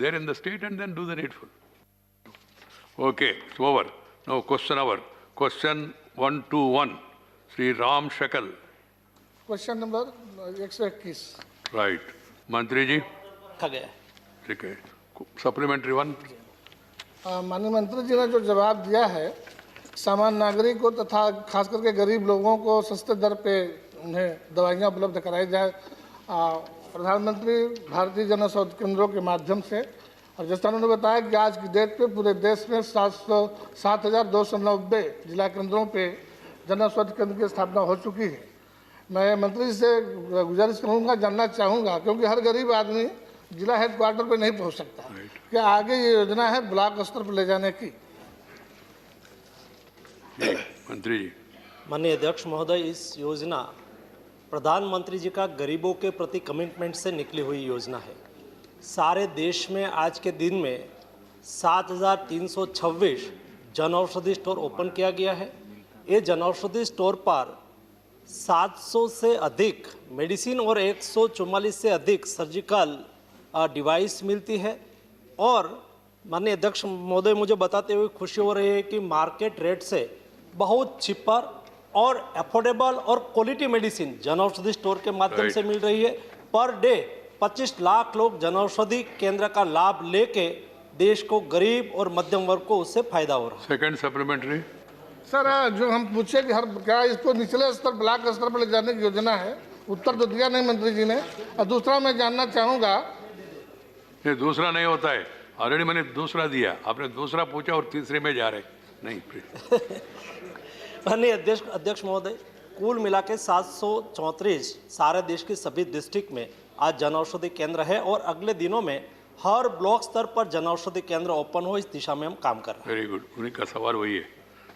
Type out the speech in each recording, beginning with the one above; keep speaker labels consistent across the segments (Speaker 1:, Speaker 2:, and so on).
Speaker 1: there in the state and then do the needful. Okay, it's over. Now question hour. Question 121. Sri Ram Shakal.
Speaker 2: Question number 121।
Speaker 1: Right. मंत्री जी
Speaker 3: रखा गया है।
Speaker 1: ठीक है। Supplementary one.
Speaker 2: माननीय मंत्री जी ने जो जवाब दिया है, सामान्य नागरिक को तथा खास करके गरीब लोगों को सस्ते दर पे उन्हें दवाइयाँ उपलब्ध कराई जाए प्रधानमंत्री भारतीय जन औषधि केंद्रों के माध्यम से। और जैसा उन्होंने बताया कि आज की डेट पे पूरे देश में 7,290 जिला केंद्रों पे जन औषधि केंद्र की स्थापना हो चुकी है। मैं मंत्री जी से गुजारिश करूँगा, जानना चाहूँगा, क्योंकि हर गरीब आदमी जिला हेडक्वार्टर पे नहीं पहुँच सकता, क्या आगे ये योजना है ब्लॉक स्तर पर ले जाने की?
Speaker 1: मंत्री जी।
Speaker 3: माननीय अध्यक्ष महोदय, इस योजना प्रधानमंत्री जी का गरीबों के प्रति कमिटमेंट से निकली हुई योजना है। सारे देश में आज के दिन में 7,326 जन औषधि स्टोर ओपन किया गया है। ये जन औषधि स्टोर पर 700 से अधिक मेडिसिन और 144 से अधिक सर्जिकल डिवाइस मिलती है। और माननीय अध्यक्ष महोदय, मुझे बताते हुए खुशी हो रही है कि मार्केट रेट से बहुत चिपर और अफोर्डेबल और quality medicine Jan Aushadhi store के माध्यम से मिल रही है। पर डे 25 लाख लोग जन औषधि केंद्र का लाभ लेके देश को गरीब और मध्यम वर्ग को उससे फायदा हो रहा है।
Speaker 1: Second supplementary.
Speaker 2: सर, जो हम पूछे कि क्या इसको निचले स्तर ब्लॉक स्तर पर ले जाने की योजना है, उत्तर तो दिया नहीं मंत्री जी ने। और दूसरा मैं जानना चाहूँगा,
Speaker 1: ये दूसरा नहीं होता है, ऑलरेडी मैंने दूसरा दिया, आपने दूसरा पूछा और तीसरे में जा रहे नहीं।
Speaker 3: माननीय अध्यक्ष महोदय, कुल मिला के 734 सारे देश के सभी डिस्ट्रिक्ट में आज जन औषधि केंद्र है और अगले दिनों में हर ब्लॉक स्तर पर जन औषधि केंद्र ओपन हो, इस दिशा में हम काम कर रहे हैं।
Speaker 1: Very good. उन्हीं का सवाल वही है।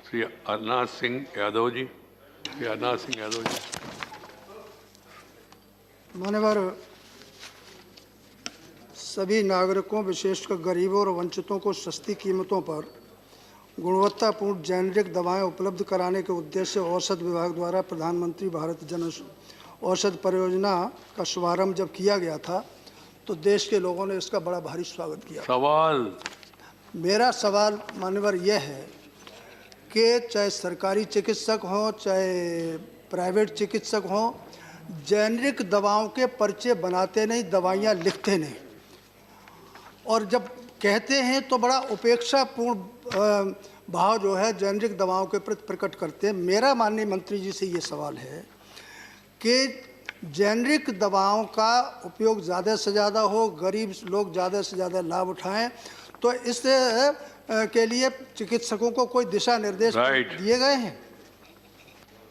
Speaker 1: श्री अरनाथ सिंह यादव जी। श्री अरनाथ सिंह यादव जी।
Speaker 4: मान्यवर, सभी नागरिकों विशेषकर गरीबों और वंचितों को सस्ती कीमतों पर गुणवत्तापूर्ण जेनेरिक दवाएं उपलब्ध कराने के उद्देश्य से औषध विभाग द्वारा प्रधानमंत्री भारत जन औषधि परियोजना का शुभारंभ जब किया गया था तो देश के लोगों ने इसका बड़ा भारी स्वागत किया। मेरा सवाल मान्यवर यह है कि चाहे सरकारी चिकित्सक हों चाहे प्राइवेट चिकित्सक हों, जेनेरिक दवाओं के पर्चे बनाते नहीं, दवाइयाँ लिखते नहीं, और जब कहते हैं तो बड़ा उपेक्षापूर्ण भाव जो है जेनेरिक दवाओं के प्रति प्रकट करते हैं। मेरा माननीय मंत्री जी से ये सवाल है कि जेनेरिक दवाओं का उपयोग ज़्यादा से ज़्यादा हो, गरीब लोग ज़्यादा से ज़्यादा लाभ उठाएं, तो इस के लिए चिकित्सकों को कोई दिशा निर्देश दिए गए हैं?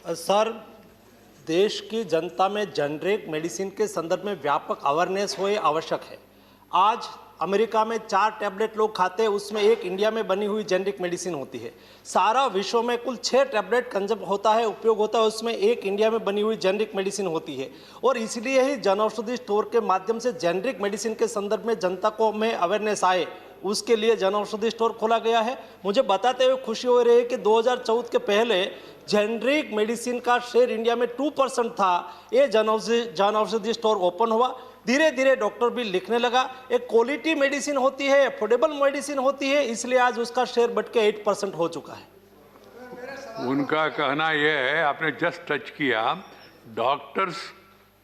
Speaker 3: सर, देश की जनता में जेनेरिक मेडिसिन के संदर्भ में व्यापक अवेयरनेस हो, ये आवश्यक है। आज अमेरिका में 4 टैबलेट लोग खाते हैं, उसमें एक इंडिया में बनी हुई जेनेरिक मेडिसिन होती है। सारा विश्व में कुल 6 टैबलेट कंज्यूम होता है, उपयोग होता है, उसमें एक इंडिया में बनी हुई जेनेरिक मेडिसिन होती है। और इसलिए ही जन औषधि स्टोर के माध्यम से जेनेरिक मेडिसिन के संदर्भ में जनता को में अवेयरनेस आए, उसके लिए जन औषधि स्टोर खोला गया है। मुझे बताते हुए खुशी हो रही है कि 2014 के पहले जेनेरिक मेडिसिन का शेयर इंडिया में 2% था। ये जन औषधि स्टोर ओपन हुआ, धीरे धीरे डॉक्टर भी लिखने लगा। एक क्वालिटी मेडिसिन होती है, अफोर्डेबल मेडिसिन होती है, इसलिए आज उसका शेयर बढ़ के 8% हो चुका है।
Speaker 1: उनका कहना यह है, आपने जस्ट टच किया, डॉक्टर्स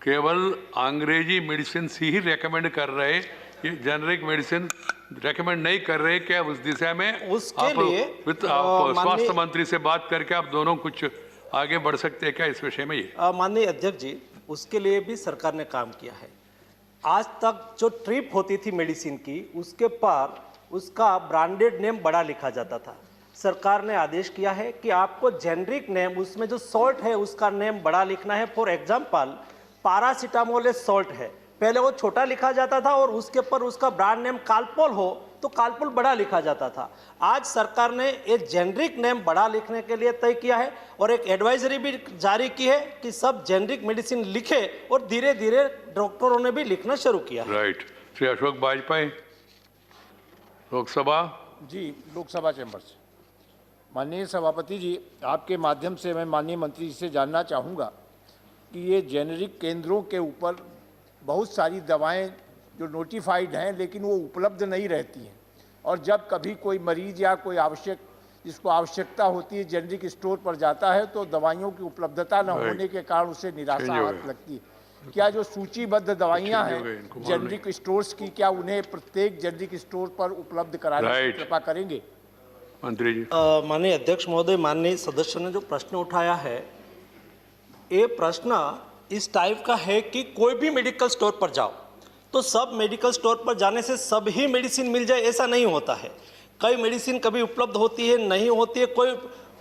Speaker 1: केवल अंग्रेजी मेडिसिन ही रेकमेंड कर रहे, ये जेनेरिक मेडिसिन रेकमेंड नहीं कर रहे। क्या उस दिशा में
Speaker 3: उसके लिए
Speaker 1: स्वास्थ्य मंत्री से बात करके आप दोनों कुछ आगे बढ़ सकते हैं क्या इस विषय में? ये
Speaker 3: माननीय अध्यक्ष जी, उसके लिए भी सरकार ने काम किया है। आज तक जो ट्रिप होती थी मेडिसिन की, उसके पर उसका ब्रांडेड नेम बड़ा लिखा जाता था। सरकार ने आदेश किया है कि आपको जेनेरिक नेम, उसमें जो सॉल्ट है उसका नेम बड़ा लिखना है। फॉर एग्जांपल, पैरासीटामोल सॉल्ट है, पहले वो छोटा लिखा जाता था और उसके ऊपर उसका ब्रांड नेम कालपोल हो तो कालपोल बड़ा लिखा जाता था। आज सरकार ने ये जेनेरिक नेम बड़ा लिखने के लिए तय किया है और एक एडवाइजरी भी जारी की है कि सब जेनेरिक मेडिसिन लिखे, और धीरे धीरे डॉक्टरों ने भी लिखना शुरू किया।
Speaker 1: राइट। श्री अशोक वाजपेयी, लोकसभा।
Speaker 5: जी, लोकसभा चैम्बर से। माननीय सभापति जी, आपके माध्यम से मैं माननीय मंत्री जी से जानना चाहूँगा कि ये जेनेरिक केंद्रों के ऊपर बहुत सारी दवाएं जो नोटिफाइड हैं लेकिन वो उपलब्ध नहीं रहती हैं, और जब कभी कोई मरीज या कोई जिसको आवश्यकता होती है जेनरिक स्टोर पर जाता है तो दवाइयों की उपलब्धता न होने के कारण उसे निराशा हाथ लगती है। क्या जो सूचीबद्ध दवाइयां हैं जेनरिक स्टोर्स की, क्या उन्हें प्रत्येक जेनरिक स्टोर पर उपलब्ध कराने की कृपा करेंगे?
Speaker 1: मंत्री जी।
Speaker 3: माननीय अध्यक्ष महोदय, माननीय सदस्य ने जो प्रश्न उठाया है, ये प्रश्न इस टाइप का है कि कोई भी मेडिकल स्टोर पर जाओ तो सब मेडिकल स्टोर पर जाने से सब ही मेडिसिन मिल जाए, ऐसा नहीं होता है। कई मेडिसिन कभी उपलब्ध होती है, नहीं होती है।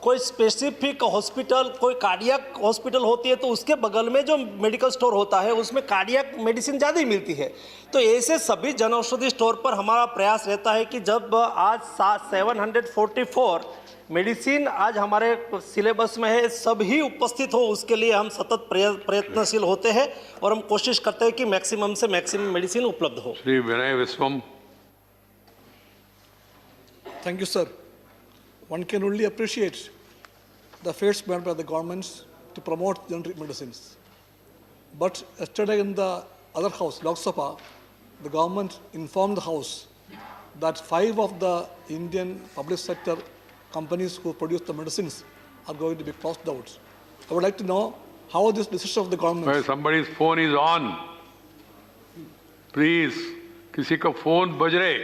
Speaker 3: कोई स्पेसिफिक हॉस्पिटल, कोई कार्डियक हॉस्पिटल होती है तो उसके बगल में जो मेडिकल स्टोर होता है उसमें कार्डियक मेडिसिन ज़्यादा ही मिलती है। तो ऐसे सभी जन औषधि स्टोर पर हमारा प्रयास रहता है कि जब आज 744 मेडिसिन आज हमारे सिलेबस में है, सभी उपस्थित हो, उसके लिए हम सतत प्रयत्नशील होते हैं और हम कोशिश करते हैं कि मैक्सिमम से मैक्सिमम मेडिसिन उपलब्ध हो।
Speaker 1: श्री विनय विश्वम।
Speaker 6: Thank you, sir. One can only appreciate the efforts made by the governments to promote generic medicines. But yesterday in the other house, Lok Sabha, the government informed the house that 5 of the Indian public sector companies who produce the medicines are going to be closed out. I would like to know how this decision of the government.
Speaker 1: Well, somebody's phone is on. Please, किसी का phone बज रहे।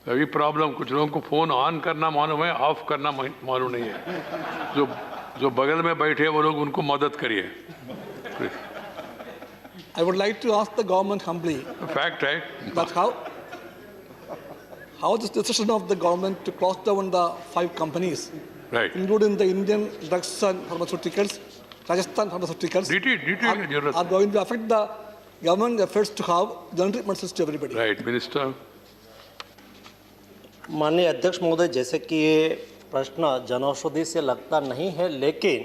Speaker 1: अभी problem, कुछ लोगों को phone on करना मालूम है, ऑफ करना मालूम नहीं है। जो बगल में बैठे वो लोग, उनको मदद करिए।
Speaker 6: I would like to ask the government humbly.
Speaker 1: Fact है।
Speaker 6: But how this decision of the government to close down the 5 companies,
Speaker 1: Right.
Speaker 6: including the Indian drugs and pharmaceuticals, Rajasthan Pharmaceuticals,
Speaker 1: DT
Speaker 6: are going to affect the government efforts to have generic medicines to everybody.
Speaker 1: Right. Minister.
Speaker 3: माननीय अध्यक्ष महोदय, जैसे कि ये प्रश्न जनऔषधि से लगता नहीं है, लेकिन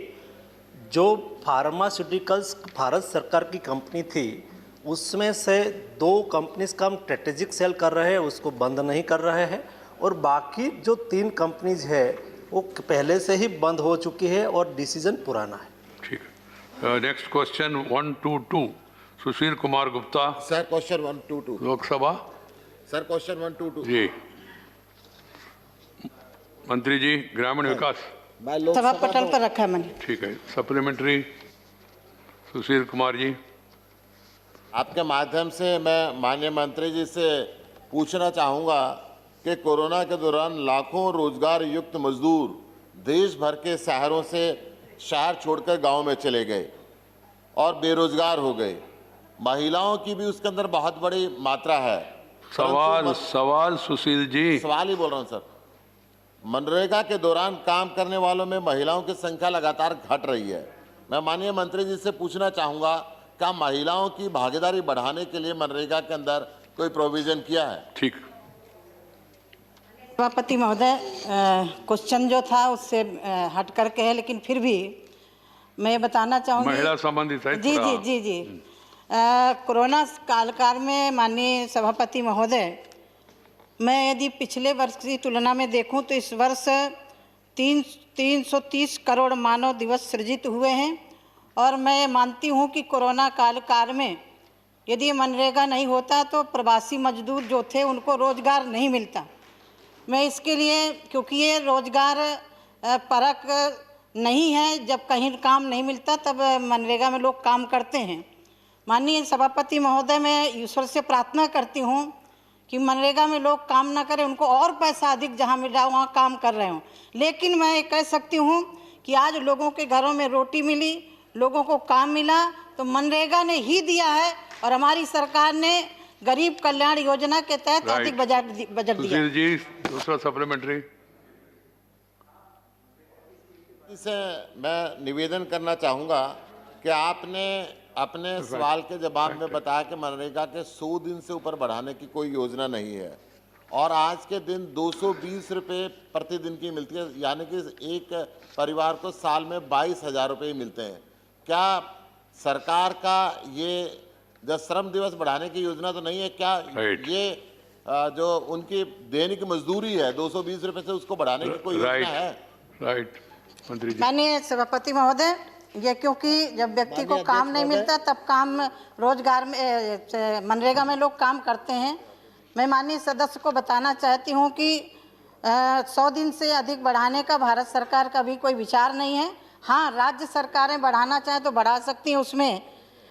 Speaker 3: जो फार्मास्यूटिकल्स भारत सरकार की कंपनी थी उसमें से 2 कंपनीज का हम स्ट्रेटेजिक सेल कर रहे हैं, उसको बंद नहीं कर रहे हैं, और बाकी जो 3 कंपनीज है वो पहले से ही बंद हो चुकी है और डिसीजन पुराना है।
Speaker 1: ठीक है। Next question 122 Sushil Kumar Gupta.
Speaker 7: Sir question 122।
Speaker 1: Lok Sabha.
Speaker 7: Sir question 122।
Speaker 1: जी। मंत्री जी, ग्रामीण विकास।
Speaker 8: सभा पटल पर रखा है मैंने।
Speaker 1: ठीक है। सप्लीमेंट्री सुशील कुमार जी।
Speaker 7: आपके माध्यम से मैं माननीय मंत्री जी से पूछना चाहूँगा कि कोरोना के दौरान लाखों रोजगार युक्त मजदूर देश भर के शहरों से शहर छोड़कर गांव में चले गए और बेरोजगार हो गए। महिलाओं की भी उसके अंदर बहुत बड़ी मात्रा है।
Speaker 1: सवाल सुशील जी।
Speaker 7: सवाल ही बोल रहा हूँ सर। मनरेगा के दौरान काम करने वालों में महिलाओं की संख्या लगातार घट रही है। मैं माननीय मंत्री जी से पूछना चाहूँगा, क्या महिलाओं की भागीदारी बढ़ाने के लिए मनरेगा के अंदर कोई प्रोविजन किया है?
Speaker 1: ठीक।
Speaker 8: सभापति महोदय, क्वेश्चन जो था उससे हट करके है, लेकिन फिर भी मैं बताना चाहूँगी।
Speaker 1: महिला संबंधित है।
Speaker 8: जी जी जी जी। कोरोना काल में माननीय सभापति महोदय, मैं यदि पिछले वर्ष की तुलना में देखूं तो इस वर्ष 330 करोड़ मानव दिवस सृजित हुए हैं, और मैं मानती हूं कि कोरोना काल में यदि मनरेगा नहीं होता तो प्रवासी मजदूर जो थे उनको रोजगार नहीं मिलता। मैं इसके लिए, क्योंकि ये रोजगार परक नहीं है, जब कहीं काम नहीं मिलता तब मनरेगा में लोग काम करते हैं। माननीय सभापति महोदय, मैं ईश्वर से प्रार्थना करती हूँ कि मनरेगा में लोग काम ना करें, उनको और पैसा अधिक जहाँ मिल रहा है वहाँ काम कर रहे हों। लेकिन मैं ये कह सकती हूँ कि आज लोगों के घरों में रोटी मिली, लोगों को काम मिला, तो मनरेगा ने ही दिया है, और हमारी सरकार ने गरीब कल्याण योजना के तहत अधिक बजट दिया।
Speaker 1: जी, दूसरा सप्लीमेंट्री।
Speaker 7: इसे मैं निवेदन करना चाहूँगा कि आपने अपने सवाल के जवाब में बताया कि मनरेगा के 100 दिन से ऊपर बढ़ाने की कोई योजना नहीं है, और आज के दिन 220 रुपये प्रतिदिन की मिलती है, यानी कि एक परिवार को साल में 22,000 रुपये मिलते हैं। क्या सरकार का ये जो श्रम दिवस बढ़ाने की योजना तो नहीं है? क्या ये जो उनकी दैनिक मजदूरी है 220 रुपये से, उसको बढ़ाने की कोई योजना है?
Speaker 1: राइट। मंत्री जी।
Speaker 8: माननीय सभापति महोदय, ये क्योंकि जब व्यक्ति को काम नहीं मिलता तब काम रोजगार में मनरेगा में लोग काम करते हैं। मैं माननीय सदस्य को बताना चाहती हूँ कि 100 दिन से अधिक बढ़ाने का भारत सरकार का भी कोई विचार नहीं है। हाँ, राज्य सरकारें बढ़ाना चाहें तो बढ़ा सकती हैं। उसमें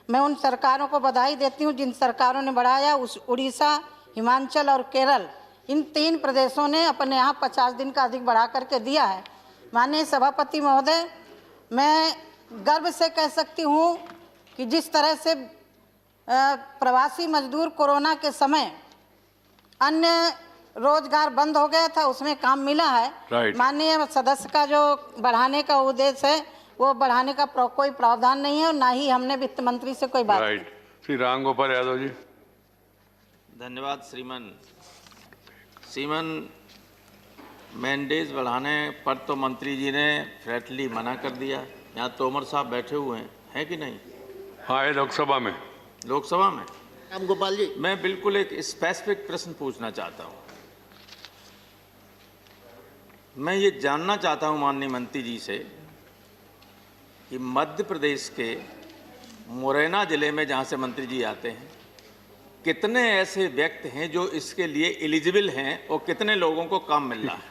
Speaker 8: मैं उन सरकारों को बधाई देती हूँ जिन सरकारों ने बढ़ाया। उस उड़ीसा, हिमाचल और केरल, इन 3 प्रदेशों ने अपने यहाँ 50 दिन का अधिक बढ़ा करके दिया है। माननीय सभापति महोदय, मैं गर्व से कह सकती हूँ कि जिस तरह से प्रवासी मजदूर कोरोना के समय अन्य रोजगार बंद हो गया था, उसमें काम मिला है।
Speaker 1: Right.
Speaker 8: माननीय सदस्य का जो बढ़ाने का उद्देश्य है वो बढ़ाने का कोई प्रावधान नहीं है और ना ही हमने वित्त मंत्री से कोई बात।
Speaker 1: राइट। श्री राम गोपाल यादव जी।
Speaker 9: धन्यवाद श्रीमान मैंडेज बढ़ाने पर तो मंत्री जी ने फ्लैटली मना कर दिया। यहाँ तोमर साहब बैठे हुए हैं कि नहीं?
Speaker 1: हाँ, ये लोकसभा में।
Speaker 9: लोकसभा में
Speaker 7: राम गोपाल जी,
Speaker 9: मैं बिल्कुल एक स्पेसिफिक प्रश्न पूछना चाहता हूँ। मैं ये जानना चाहता हूँ माननीय मंत्री जी से कि मध्य प्रदेश के मुरैना जिले में, जहाँ से मंत्री जी आते हैं, कितने ऐसे व्यक्ति हैं जो इसके लिए एलिजिबल हैं और कितने लोगों को काम मिल रहा है?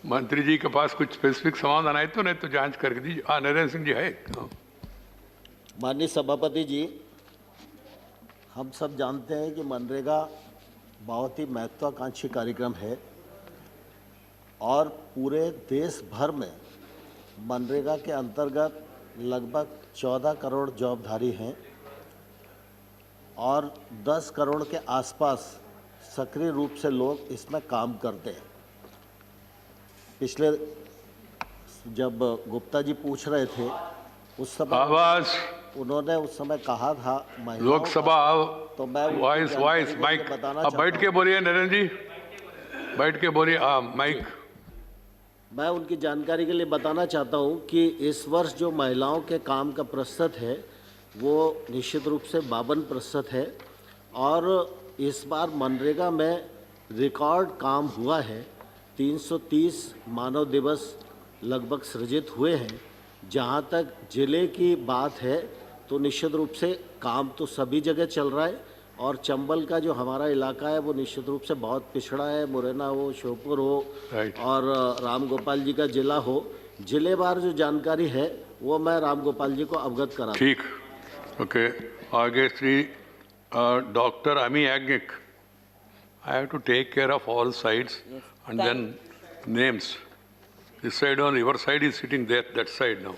Speaker 1: मंत्री जी के पास कुछ स्पेसिफिक समाधान आए तो नहीं तो जांच करके दीजिए। हाँ, नरेंद्र सिंह जी है।
Speaker 10: माननीय सभापति जी, हम सब जानते हैं कि मनरेगा बहुत ही महत्वाकांक्षी कार्यक्रम है और पूरे देश भर में मनरेगा के अंतर्गत लगभग 14 करोड़ जॉबधारी हैं और 10 करोड़ के आसपास सक्रिय रूप से लोग इसमें काम करते हैं। पिछले जब गुप्ता जी पूछ रहे थे उस समय
Speaker 1: आवाज,
Speaker 10: उन्होंने उस समय कहा था
Speaker 1: लोकसभा,
Speaker 10: तो मैं
Speaker 1: वॉइस माइक, अब बैठ के बोलिए नरेंद्र जी, बैठ के बोलिए। माइक।
Speaker 10: मैं उनकी जानकारी के लिए बताना चाहता हूं कि इस वर्ष जो महिलाओं के काम का प्रतिशत है वो निश्चित रूप से 52% है और इस बार मनरेगा में रिकॉर्ड काम हुआ है। 330 मानव दिवस लगभग सृजित हुए हैं। जहां तक जिले की बात है तो निश्चित रूप से काम तो सभी जगह चल रहा है और चंबल का जो हमारा इलाका है वो निश्चित रूप से बहुत पिछड़ा है। मुरैना हो, श्योपुर हो और राम गोपाल जी का जिला हो, जिलेवार जो जानकारी है वो मैं राम गोपाल जी को अवगत करा।
Speaker 1: ठीक, ओके। आगे श्री डॉक्टर अमी याज्ञिक। I have to take care of all sides and then names. This side on river side is sitting there, that side now.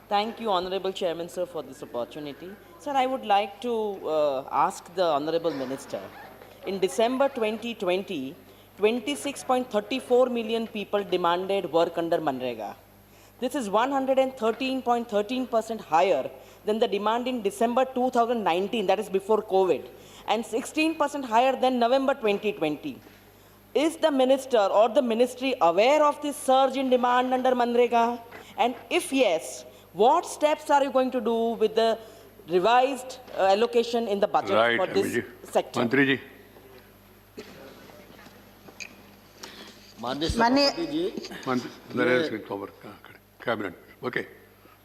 Speaker 11: Thank you, Honorable Chairman, sir, for this opportunity. Sir, I would like to ask the Honorable Minister. In December 2020, 26.34 million people demanded work under Manrega. This is 113.13% higher than the demand in December 2019, that is before COVID, and 16% higher than November 2020. Is the minister or the ministry aware of this surge in demand under Manrega? And if yes, what steps are you going to do with the revised allocation in the budget for this sector?
Speaker 1: मंत्री जी।
Speaker 10: माननीय सभापति जी,
Speaker 1: Narendra Singh Tomar cabinet, okay,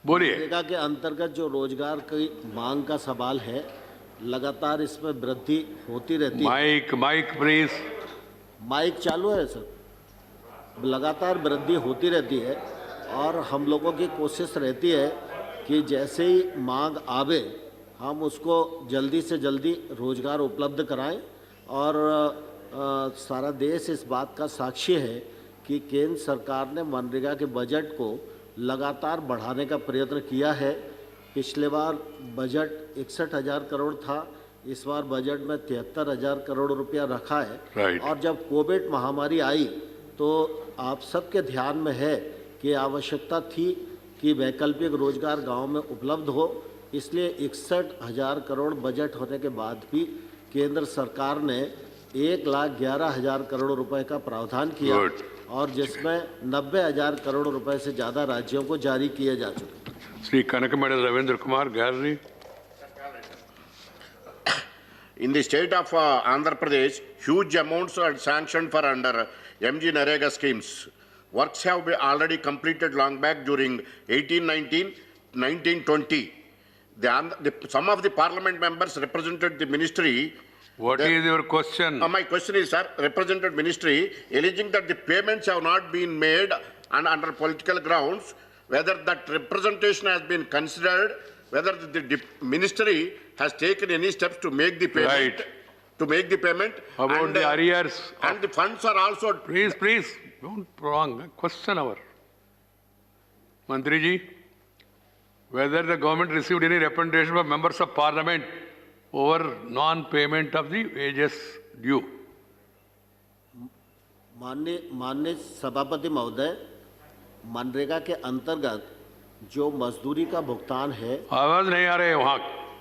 Speaker 1: बोलिए।
Speaker 10: मनरेगा के अंतर्गत जो रोजगार की मांग का सवाल है, लगातार इसमें वृद्धि होती रहती है।
Speaker 1: Mic please.
Speaker 10: माइक चालू है सर। लगातार वृद्धि होती रहती है और हम लोगों की कोशिश रहती है कि जैसे ही मांग आवे हम उसको जल्दी से जल्दी रोजगार उपलब्ध कराएं और सारा देश इस बात का साक्षी है कि केंद्र सरकार ने मनरेगा के बजट को लगातार बढ़ाने का प्रयत्न किया है। पिछले बार बजट 61,000 करोड़ था, इस बार बजट में 73,000 करोड़ रुपया रखा है। और जब कोविड महामारी आई तो आप सबके ध्यान में है कि आवश्यकता थी कि वैकल्पिक रोजगार गांव में उपलब्ध हो, इसलिए 61,000 करोड़ बजट होने के बाद भी केंद्र सरकार ने 1,11,000 करोड़ रुपए का प्रावधान किया और जिसमें 90,000 करोड़ रुपए से ज़्यादा राज्यों को जारी किए जा चुके।
Speaker 1: Shri Kanakamedala Ravindra Kumar gallery.
Speaker 7: In the state of Andhra Pradesh, huge amounts are sanctioned for under MG Narega schemes. Works have been already completed long back during 1819, 1920. Some of the parliament members represented the ministry.
Speaker 1: What is your question?
Speaker 7: My question is, sir, represented ministry alleging that the payments have not been made and under political grounds, whether that representation has been considered, whether the ministry has taken any steps to make the payment.
Speaker 1: Right.
Speaker 7: To make the payment.
Speaker 1: About
Speaker 7: and,
Speaker 1: the arrears.
Speaker 7: And the funds are also.
Speaker 1: Please, don't prolong. Question hour. Mantri ji, whether the government received any representation from members of parliament over non-payment of the wages due.
Speaker 10: माननीय सभापति महोदय, मनरेगा के अंतर्गत जो मजदूरी का भुगतान है,
Speaker 1: आवाज नहीं आ रही वहाँ।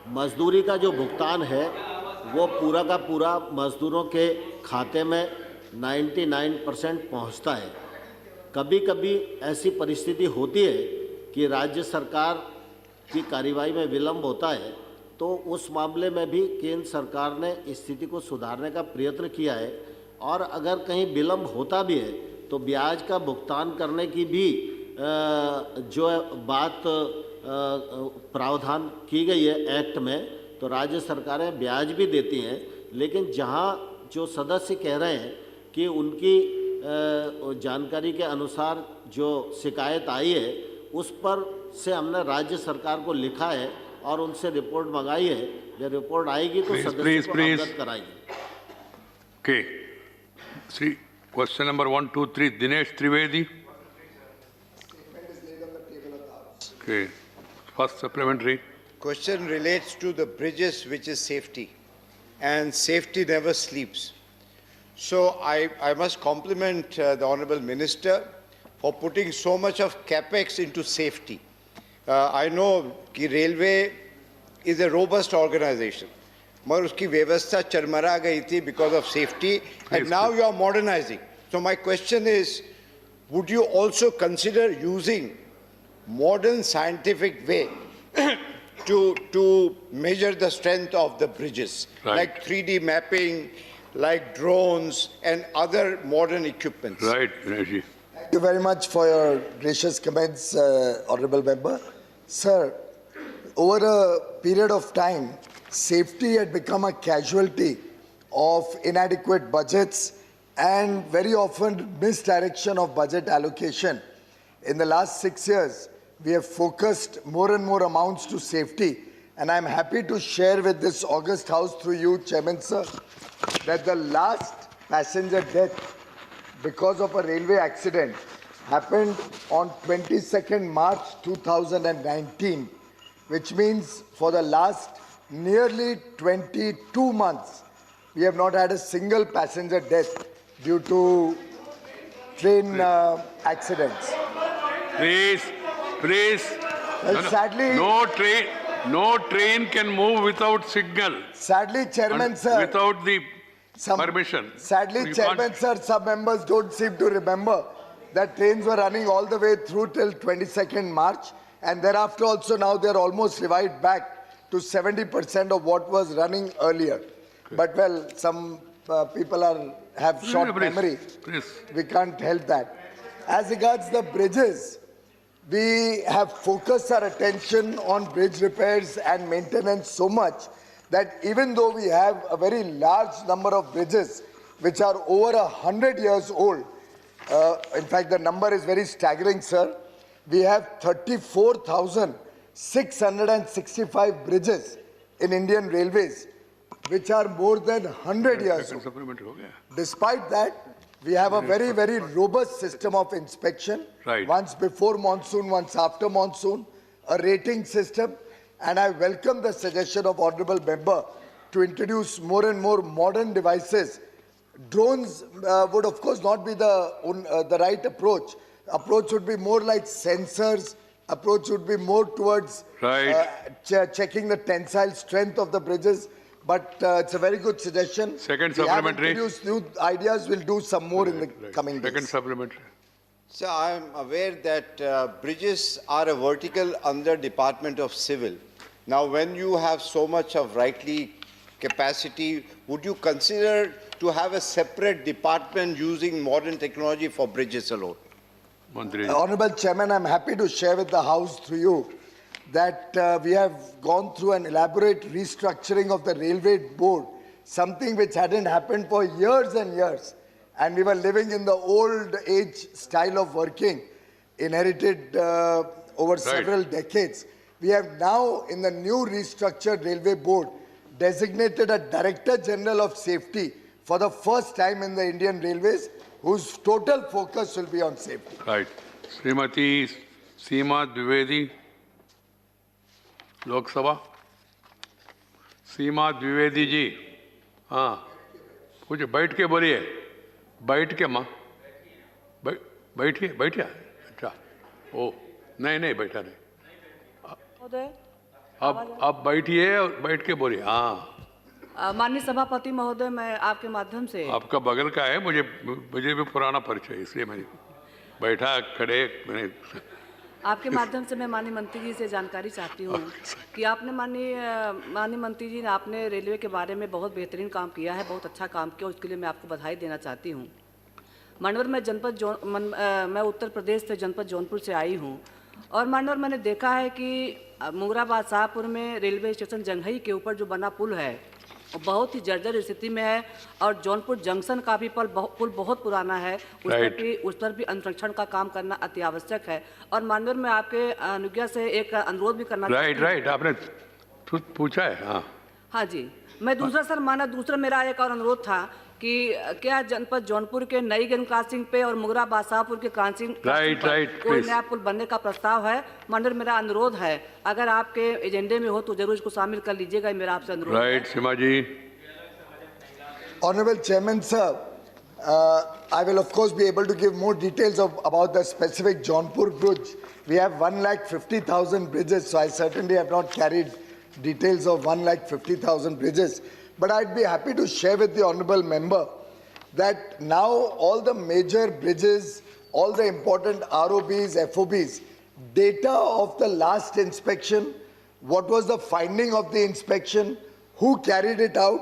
Speaker 10: मजदूरी का जो भुगतान है वो पूरा का पूरा मजदूरों के खाते में 99% पहुँचता है। कभी कभी ऐसी परिस्थिति होती है कि राज्य सरकार की कार्रवाई में विलंब होता है, तो उस मामले में भी केंद्र सरकार ने स्थिति को सुधारने का प्रयत्न किया है, और अगर कहीं विलंब होता भी है तो ब्याज का भुगतान करने की भी जो बात प्रावधान की गई है एक्ट में, तो राज्य सरकारें ब्याज भी देती हैं। लेकिन जहां जो सदस्य कह रहे हैं कि उनकी जानकारी के अनुसार जो शिकायत आई है, उस पर से हमने राज्य सरकार को लिखा है और उनसे रिपोर्ट मंगाई है। जब रिपोर्ट आएगी तो सदस्य को अवगत कराएंगे।
Speaker 1: Okay. See, question number 1, 2, 3, Dinesh Trivedi. Okay. First supplementary.
Speaker 12: Question relates to the bridges, which is safety, and safety never sleeps. So I must compliment the Honourable Minister for putting so much of capex into safety. I know that railway is a robust organization, but uski vyavastha charmara gayi thi because of safety, and now you are modernizing. So my question is, would you also consider using modern scientific way to measure the strength of the bridges, like 3D mapping, like drones and other modern equipments?
Speaker 1: Right, Dinesh.
Speaker 13: Thank you very much for your gracious comments, Honourable Member. Sir, over a period of time, safety had become a casualty of inadequate budgets and very often misdirection of budget allocation. In the last 6 years, we have focused more and more amounts to safety, and I'm happy to share with this august House through you, Chairman Sir, that the last passenger death because of a railway accident happened on 22nd March 2019, which means for the last nearly 22 months, we have not had a single passenger death due to train accidents.
Speaker 1: Please.
Speaker 13: Well, sadly,
Speaker 1: no train can move without signal.
Speaker 13: Sadly, Chairman Sir,
Speaker 1: without the permission.
Speaker 13: Sadly, Chairman Sir, some members don't seem to remember that trains were running all the way through till 22nd March, and thereafter also now they're almost revived back to 70% of what was running earlier. Okay. But well, some people have short memory. We can't help that. As regards the bridges, we have focused our attention on bridge repairs and maintenance so much that even though we have a very large number of bridges which are over 100 years old, in fact the number is very staggering, sir, we have 34,665 bridges in Indian Railways which are more than 100 years old. Despite that, we have a very, very robust system of inspection, once before monsoon, once after monsoon, a rating system, and I welcome the suggestion of Honourable Member to introduce more and more modern devices. Drones would of course not be the right approach. Approach would be more like sensors, approach would be more towards checking the tensile strength of the bridges. But it's a very good suggestion.
Speaker 1: Second supplementary.
Speaker 13: We have introduced new ideas. We'll do some more in the coming days.
Speaker 1: Second supplementary.
Speaker 12: So I am aware that bridges are a vertical under Department of Civil. Now, when you have so much of rightly capacity, would you consider to have a separate department using modern technology for bridges alone?
Speaker 1: मंत्री जी।
Speaker 13: Honorable Chairman, I'm happy to share with the House through you that we have gone through an elaborate restructuring of the Railway Board, something which hadn't happened for years and years. And we were living in the old age style of working, inherited over several decades. We have now, in the new restructured Railway Board, designated a Director General of Safety for the first time in the Indian Railways, whose total focus will be on safety.
Speaker 1: Right. Shrimati Seema Dwivedi, Lok Sabha. Seema Dwivedi ji, हाँ कुछ बैठ के बोलिए, बैठ के माँ, बैठिए बैठिए। अच्छा, ओ नहीं बैठा नहीं, अब बैठिए और बैठ के बोलिए। हाँ
Speaker 14: माननीय सभापति महोदय, मैं आपके माध्यम से,
Speaker 1: आपका बगल का है, मुझे भी पुराना परिचय, इसलिए मैंने बैठा खड़े मैंने
Speaker 14: आपके माध्यम से मैं माननीय मंत्री जी से जानकारी चाहती हूँ कि आपने माननीय मंत्री जी ने आपने रेलवे के बारे में बहुत बेहतरीन काम किया है, बहुत अच्छा काम किया, उसके लिए मैं आपको बधाई देना चाहती हूँ। मानवर मैं उत्तर प्रदेश से जनपद जौनपुर से आई हूँ और मानवर मैंने देखा है कि मुंगराबाद शाहपुर में रेलवे स्टेशन जंघई के ऊपर जो बना पुल है वो बहुत ही जर्जर स्थिति में है और जौनपुर जंक्शन का भी पुल बहुत पुराना है, उस पर भी अनुरक्षण का काम करना अति आवश्यक है। और माननीय मैं आपके अनुज्ञा से एक अनुरोध भी करना
Speaker 1: राइट आपने पूछा है। हाँ
Speaker 14: जी, मैं दूसरा मेरा एक और अनुरोध था कि क्या जनपद जौनपुर के नई गन क्रॉसिंग पे और मुंगराबाद शाहपुर के क्रॉसिंग कोई नया पुल बनने का प्रस्ताव है? मंडल मेरा अनुरोध है, अगर आपके एजेंडे में हो तो जरूर इसको शामिल कर लीजिएगा, मेरा आपसे अनुरोध।
Speaker 1: Right Seema ji.
Speaker 13: Honorable Chairman sir, I will of course be able to give more details about the specific Jaunpur bridge. We have 1,50,000 bridges, so I certainly have not carried details of 1,50,000 bridges. But I'd be happy to share with the honorable member that now all the major bridges, all the important ROBs, FOBs, data of the last inspection, what was the finding of the inspection, who carried it out,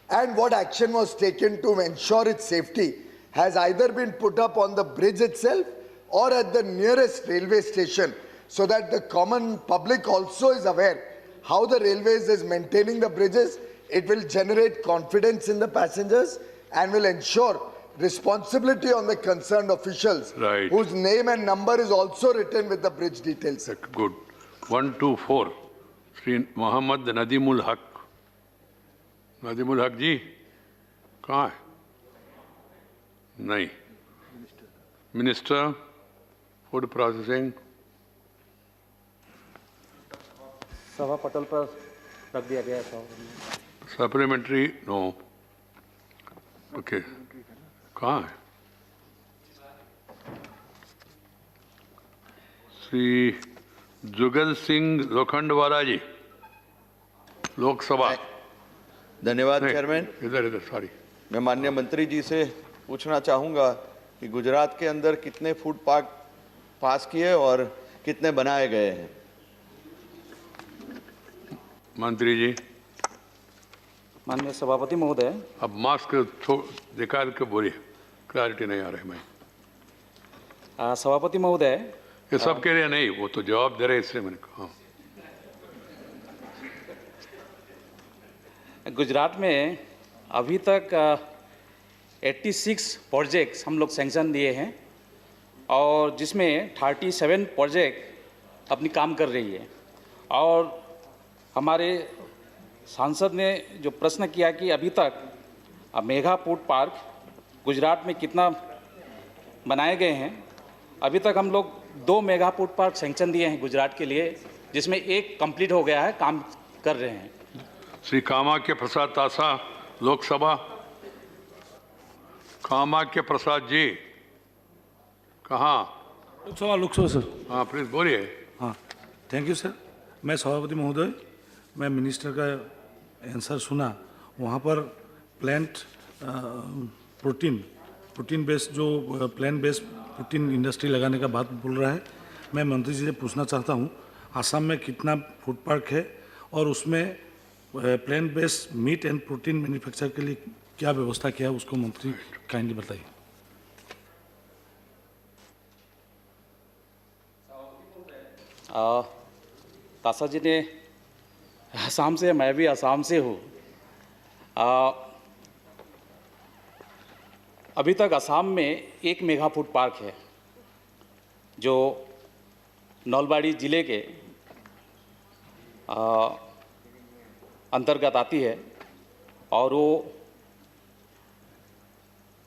Speaker 13: and what action was taken to ensure its safety has either been put up on the bridge itself or at the nearest railway station, so that the common public also is aware how the railways is maintaining the bridges. It will generate confidence in the passengers and will ensure responsibility on the concerned officials, whose name and number is also written with the bridge details.
Speaker 1: Good. 124, Sri Muhammad Nadimul Haq. Nadimul Haq जी कहाँ है? नहीं। Minister food processing.
Speaker 3: सभा पटल पर रख दिया गया था।
Speaker 1: Supplementary no. ओके, कहाँ है? श्री जुगल सिंह लोखंडवाला जी, लोकसभा।
Speaker 15: धन्यवाद चेयरमैन।
Speaker 1: इधर सॉरी।
Speaker 15: मैं माननीय मंत्री जी से पूछना चाहूँगा कि गुजरात के अंदर कितने फूड पार्क पास किए और कितने बनाए गए हैं?
Speaker 1: मंत्री जी।
Speaker 3: माननीय सभापति महोदय।
Speaker 1: अब मास्क निकाल के बोलिए, क्लैरिटी नहीं आ रही। मैं
Speaker 3: सभापति महोदय,
Speaker 1: ये सब के लिए नहीं, वो तो जवाब दे रहे, इसलिए मैंने कहा।
Speaker 3: गुजरात में अभी तक 86 प्रोजेक्ट्स हम लोग सैंक्शन दिए हैं और जिसमें 37 प्रोजेक्ट अपनी काम कर रही है। और हमारे सांसद ने जो प्रश्न किया कि अभी तक मेगा फूड पार्क गुजरात में कितना बनाए गए हैं, अभी तक हम लोग 2 मेगा फूड पार्क सैंक्शन दिए हैं गुजरात के लिए, जिसमें एक कंप्लीट हो गया है, काम कर रहे हैं।
Speaker 1: श्री कामाख्य प्रसाद तासा, लोकसभा। कामाख्य प्रसाद जी कहाँ?
Speaker 16: लोकसभा सर।
Speaker 1: हाँ प्लीज बोलिए।
Speaker 16: हाँ, थैंक यू सर। मैं सभापति महोदय, मैं मिनिस्टर का आंसर सुना, वहाँ पर प्लांट प्रोटीन बेस्ड जो प्लांट बेस्ड प्रोटीन इंडस्ट्री लगाने का बात बोल रहा है। मैं मंत्री जी से पूछना चाहता हूँ, आसाम में कितना फूड पार्क है और उसमें plant based meat and protein manufacture के लिए क्या व्यवस्था किया है, उसको मंत्री काइंडली बताइए।
Speaker 17: तासा जी ने असम से, मैं भी असम से हूँ। अभी तक असम में एक मेगा फूड पार्क है जो नलबाड़ी ज़िले के अंतर्गत आती है और वो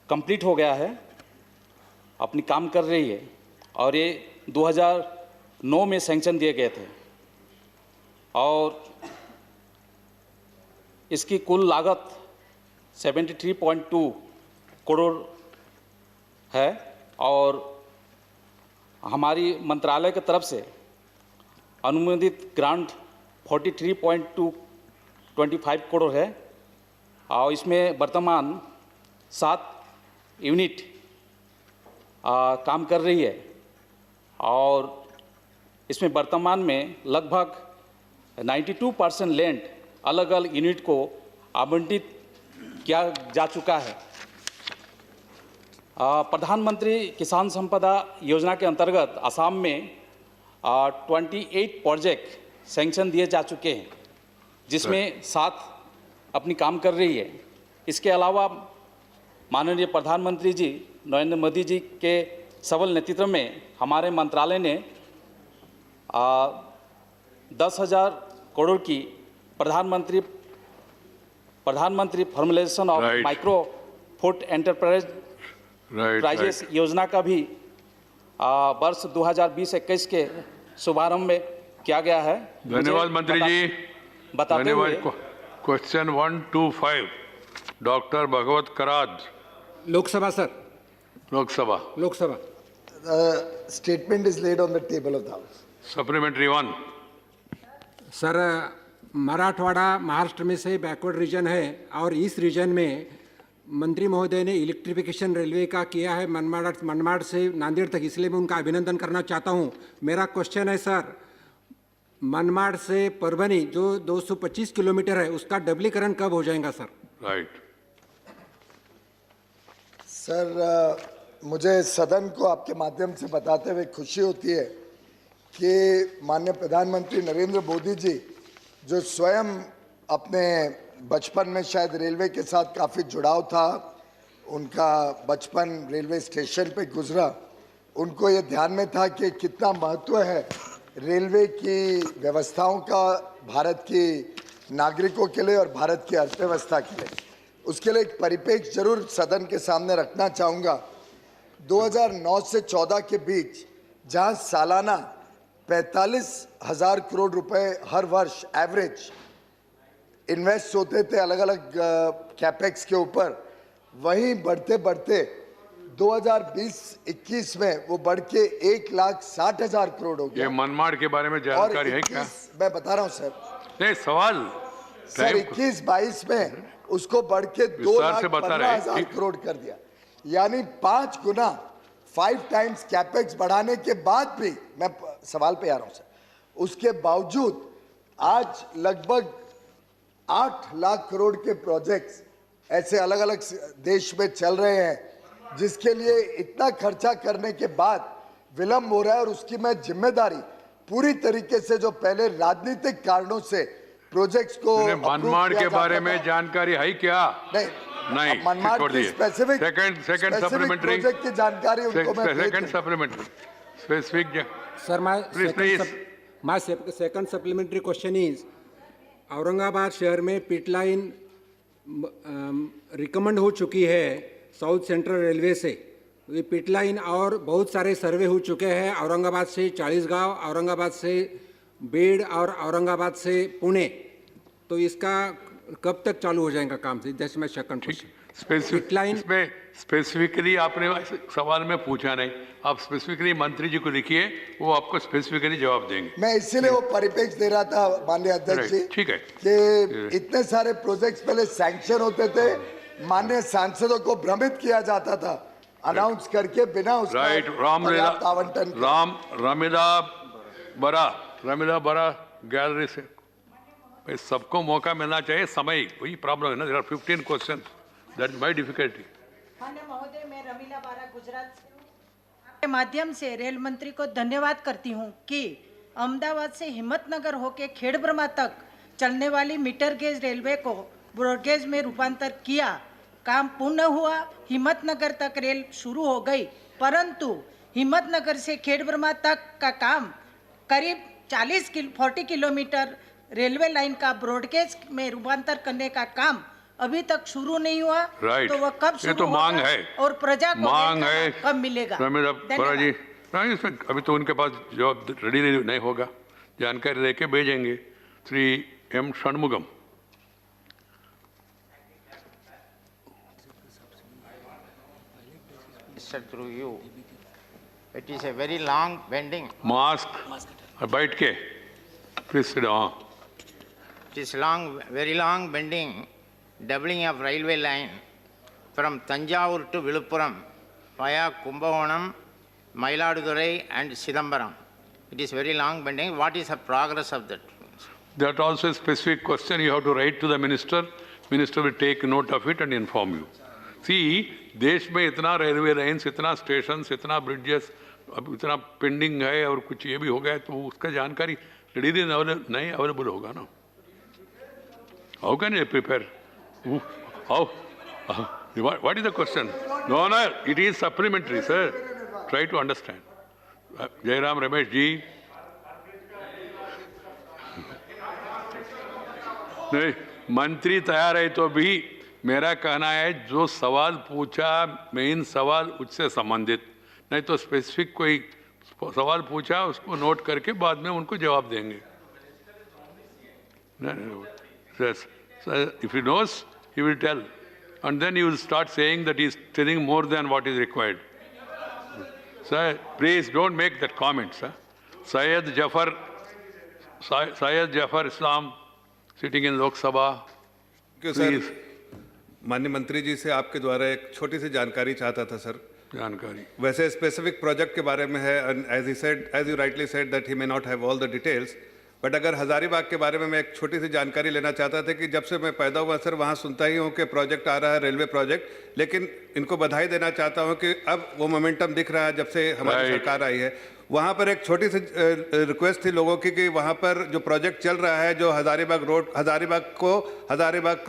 Speaker 17: कंप्लीट हो गया है, अपनी काम कर रही है और ये 2009 में सैंक्शन दिए गए थे और इसकी कुल लागत 73.2 करोड़ है और हमारी मंत्रालय की तरफ से अनुमोदित ग्रांट 43.25 करोड़ है और इसमें वर्तमान 7 यूनिट काम कर रही है और इसमें वर्तमान में लगभग 92% लैंड अलग अलग यूनिट को आवंटित किया जा चुका है। प्रधानमंत्री किसान संपदा योजना के अंतर्गत असम में 28 प्रोजेक्ट सैंक्शन दिए जा चुके हैं जिसमें 7 अपनी काम कर रही है। इसके अलावा माननीय प्रधानमंत्री जी नरेंद्र मोदी जी के सबल नेतृत्व में हमारे मंत्रालय ने 10,000 करोड़ की प्रधानमंत्री formulation of micro food enterprises योजना का भी वर्ष 2020-21 के शुभारंभ में किया गया है।
Speaker 1: धन्यवाद मंत्री जी।
Speaker 17: बताते हुए
Speaker 1: question 125 doctor Bhagwat Karad.
Speaker 18: Lok Sabha sir.
Speaker 1: Lok Sabha.
Speaker 13: Statement is laid on the table of the House.
Speaker 1: Supplementary 1.
Speaker 18: Sir, Marathwada Maharashtra में से बैकवर्ड रीजन है और इस रीजन में मंत्री महोदय ने इलेक्ट्रिफिकेशन रेलवे का किया है मनमाड़ से नांदेड़ तक, इसलिए मैं उनका अभिनंदन करना चाहता हूं। मेरा क्वेश्चन है सर, मनमाड़ से परभनी जो 225 किलोमीटर है उसका डबलीकरण कब हो जाएगा सर?
Speaker 1: राइट।
Speaker 13: सर, मुझे सदन को आपके माध्यम से बताते हुए खुशी होती है कि माननीय प्रधानमंत्री नरेंद्र मोदी जी जो स्वयं अपने बचपन में शायद रेलवे के साथ काफ़ी जुड़ाव था, उनका बचपन रेलवे स्टेशन पे गुजरा, उनको ये ध्यान में था कि कितना महत्व है रेलवे की व्यवस्थाओं का भारत की नागरिकों के लिए और भारत की अर्थव्यवस्था के लिए। उसके लिए एक परिप्रेक्ष्य जरूर सदन के सामने रखना चाहूँगा। 2009 से 14 के बीच जहां सालाना 45,000 करोड़ रुपए हर वर्ष एवरेज इन्वेस्ट होते थे अलग अलग कैपेक्स के ऊपर, वहीं बढ़ते बढ़ते 2020-21 में वो बढ़ के 1,60,000 करोड़ हो गया।
Speaker 1: ये मनमाड़ के बारे में जानकारी है क्या?
Speaker 13: मैं बता रहा हूं सर।
Speaker 1: नहीं, सवाल
Speaker 13: सर 21-22 में उसको बढ़ के 2,15,000 करोड़ कर दिया, यानी 5 गुना 5 टाइम्स कैपेक्स बढ़ाने के बाद भी, मैं सवाल पे आ रहा हूं सर, उसके बावजूद आज लगभग 8 लाख करोड़ के प्रोजेक्ट्स ऐसे अलग अलग देश में चल रहे हैं जिसके लिए इतना खर्चा करने के बाद विलंब हो रहा है। और उसकी मैं जिम्मेदारी पूरी तरीके से, जो पहले राजनीतिक कारणों से प्रोजेक्ट्स को
Speaker 1: मनमाड़ के बारे में जानकारी है क्या? नहीं,
Speaker 13: मनमाड़ की स्पेसिफिक
Speaker 1: सप्लीमेंट्री
Speaker 13: प्रोजेक्ट की जानकारी उनको मैं
Speaker 1: second supplementary specific.
Speaker 18: Sir, my second supplementary question is, Aurangabad शहर में पिट लाइन रिकमेंड हो चुकी है साउथ सेंट्रल रेलवे से। ये पिट लाइन और बहुत सारे सर्वे हो चुके हैं, औरंगाबाद से चालीसगांव, औरंगाबाद से बेड़ और औरंगाबाद से पुणे, तो इसका कब तक चालू हो जाएगा काम? से जैसे मैं सेकंड
Speaker 1: स्पेसिफिकली आपने सवाल में पूछा नहीं, आप स्पेसिफिकली मंत्री जी को लिखिए, वो आपको स्पेसिफिकली जवाब देंगे।
Speaker 13: मैं इसीलिए वो परिप्रेक्ष्य दे रहा था माननीय अध्यक्ष जी,
Speaker 1: ठीक है,
Speaker 13: कि इतने सारे प्रोजेक्ट्स पहले सैंक्शन होते थे, माननीय सांसदों को भ्रमित किया जाता था अनाउंस करके बिना उसका आवंटन।
Speaker 1: रामिला बरा गैलरी से सबको मौका मिलना चाहिए, समय वही प्रॉब्लम है ना। There are 15 questions, that is my difficulty.
Speaker 8: माननीय महोदय, मैं रमीला बारा गुजरात से हूँ। आपके माध्यम से रेल मंत्री को धन्यवाद करती हूँ कि अहमदाबाद से हिम्मतनगर होके खेड़ब्रह्मा तक चलने वाली मीटर गेज रेलवे को ब्रॉडगेज में रूपांतर किया। काम पूर्ण हुआ, हिम्मतनगर तक रेल शुरू हो गई, परंतु हिम्मतनगर से खेड़ब्रह्मा तक का काम करीब 40 किलोमीटर रेलवे लाइन का ब्रॉडगेज में रूपांतर करने का काम अभी तक शुरू नहीं हुआ।
Speaker 1: राइट,
Speaker 8: तो वह कब
Speaker 1: ये
Speaker 8: शुरू
Speaker 1: तो मांग
Speaker 8: होगा
Speaker 1: है
Speaker 8: और प्रजा को
Speaker 1: मांग है
Speaker 8: कब मिलेगा?
Speaker 1: रमेश जी, नहीं इसमें अभी तो उनके पास जवाब रेडी नहीं होगा, जानकारी लेके भेजेंगे। Shri M Shanmugam.
Speaker 19: Through you, it is a very long bending.
Speaker 1: मास्क बैठ के please sit down.
Speaker 19: It is very long bending, doubling of railway line from Tanjavur to Viluppuram via Kumbakonam, Mailadurai and Chidambaram. It is very long bending. What is the progress of that?
Speaker 1: That also a specific question you have to write to the minister. Minister will take note of it and inform you. See, देश में इतना railway lines, इतना station, इतना bridges, अब इतना pending है और कुछ ये भी हो गया तो उसका जानकारी रेडी नहीं अवेलेबल होगा ना। How can you prepare? How? What is the question? No, it is supplementary, sir. Try to understand. Jairam Ramesh ji. नहीं, मंत्री तैयार है तो भी मेरा कहना है जो सवाल पूछा मेन सवाल उससे संबंधित, नहीं तो स्पेसिफिक कोई सवाल पूछा उसको नोट करके बाद में उनको जवाब देंगे। Yes. So if he knows, he will tell, and then he will start saying that he is telling more than what is required. Sir, please don't make that comment, sir. Syed Jafar Islam, sitting in Lok Sabha.
Speaker 20: Sir, माननीय मंत्री जी से आपके द्वारा एक छोटी सी जानकारी चाहता था सर।
Speaker 1: जानकारी
Speaker 20: वैसे स्पेसिफिक प्रोजेक्ट के बारे में है, as you rightly said that he may not have all the details, but अगर हजारीबाग के बारे में मैं एक छोटी सी जानकारी लेना चाहता था कि जब से मैं पैदा हुआ सर वहाँ सुनता ही हूँ कि प्रोजेक्ट आ रहा है, रेलवे प्रोजेक्ट, लेकिन इनको बधाई देना चाहता हूँ कि अब वो मोमेंटम दिख रहा है जब से हमारी सरकार आई है। वहाँ पर एक छोटी सी रिक्वेस्ट थी लोगों की कि वहाँ पर जो प्रोजेक्ट चल रहा है, जो हजारीबाग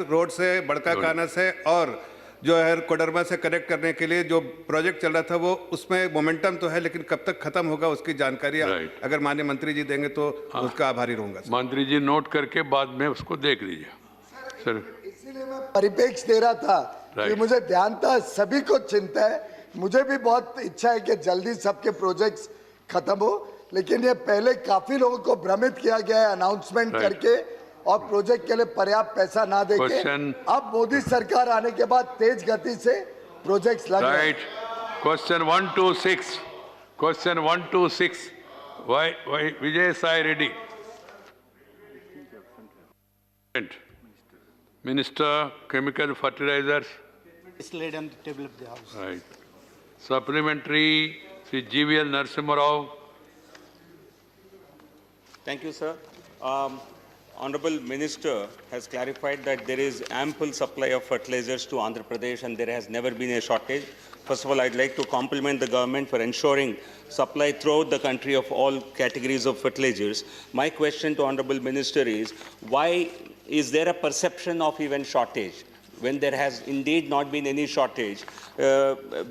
Speaker 20: रोड से बड़का काना से और जो है कोडरमा से कनेक्ट करने के लिए जो प्रोजेक्ट चल रहा था वो उसमें मोमेंटम तो है, लेकिन कब तक खत्म होगा उसकी जानकारी अगर माननीय मंत्री जी देंगे तो उसका आभारी रहूंगा।
Speaker 1: मंत्री जी नोट करके बाद में उसको देख लीजिए सर।
Speaker 13: इसीलिए मैं परिपेक्ष दे रहा था कि मुझे ध्यान था, सभी को चिंता है, मुझे भी बहुत इच्छा है कि जल्दी सबके प्रोजेक्ट्स खत्म हो, लेकिन ये पहले काफी लोगों को भ्रमित किया गया है अनाउंसमेंट करके और प्रोजेक्ट के लिए पर्याप्त पैसा ना देके। अब मोदी सरकार आने के बाद तेज गति से प्रोजेक्ट्स लग रहे हैं।
Speaker 1: Question 126 why Vijay Sai Reddy, Minister Chemical Fertilizers,
Speaker 21: is laid on the table of the House.
Speaker 1: Right. Supplementary, Sri GVL Narasimha Rao.
Speaker 22: Thank you, sir. Honorable Minister has clarified that there is ample supply of fertilizers to Andhra Pradesh and there has never been a shortage. First of all, I'd like to compliment the government for ensuring supply throughout the country of all categories of fertilizers. My question to Honorable Minister is, why is there a perception of even shortage when there has indeed not been any shortage?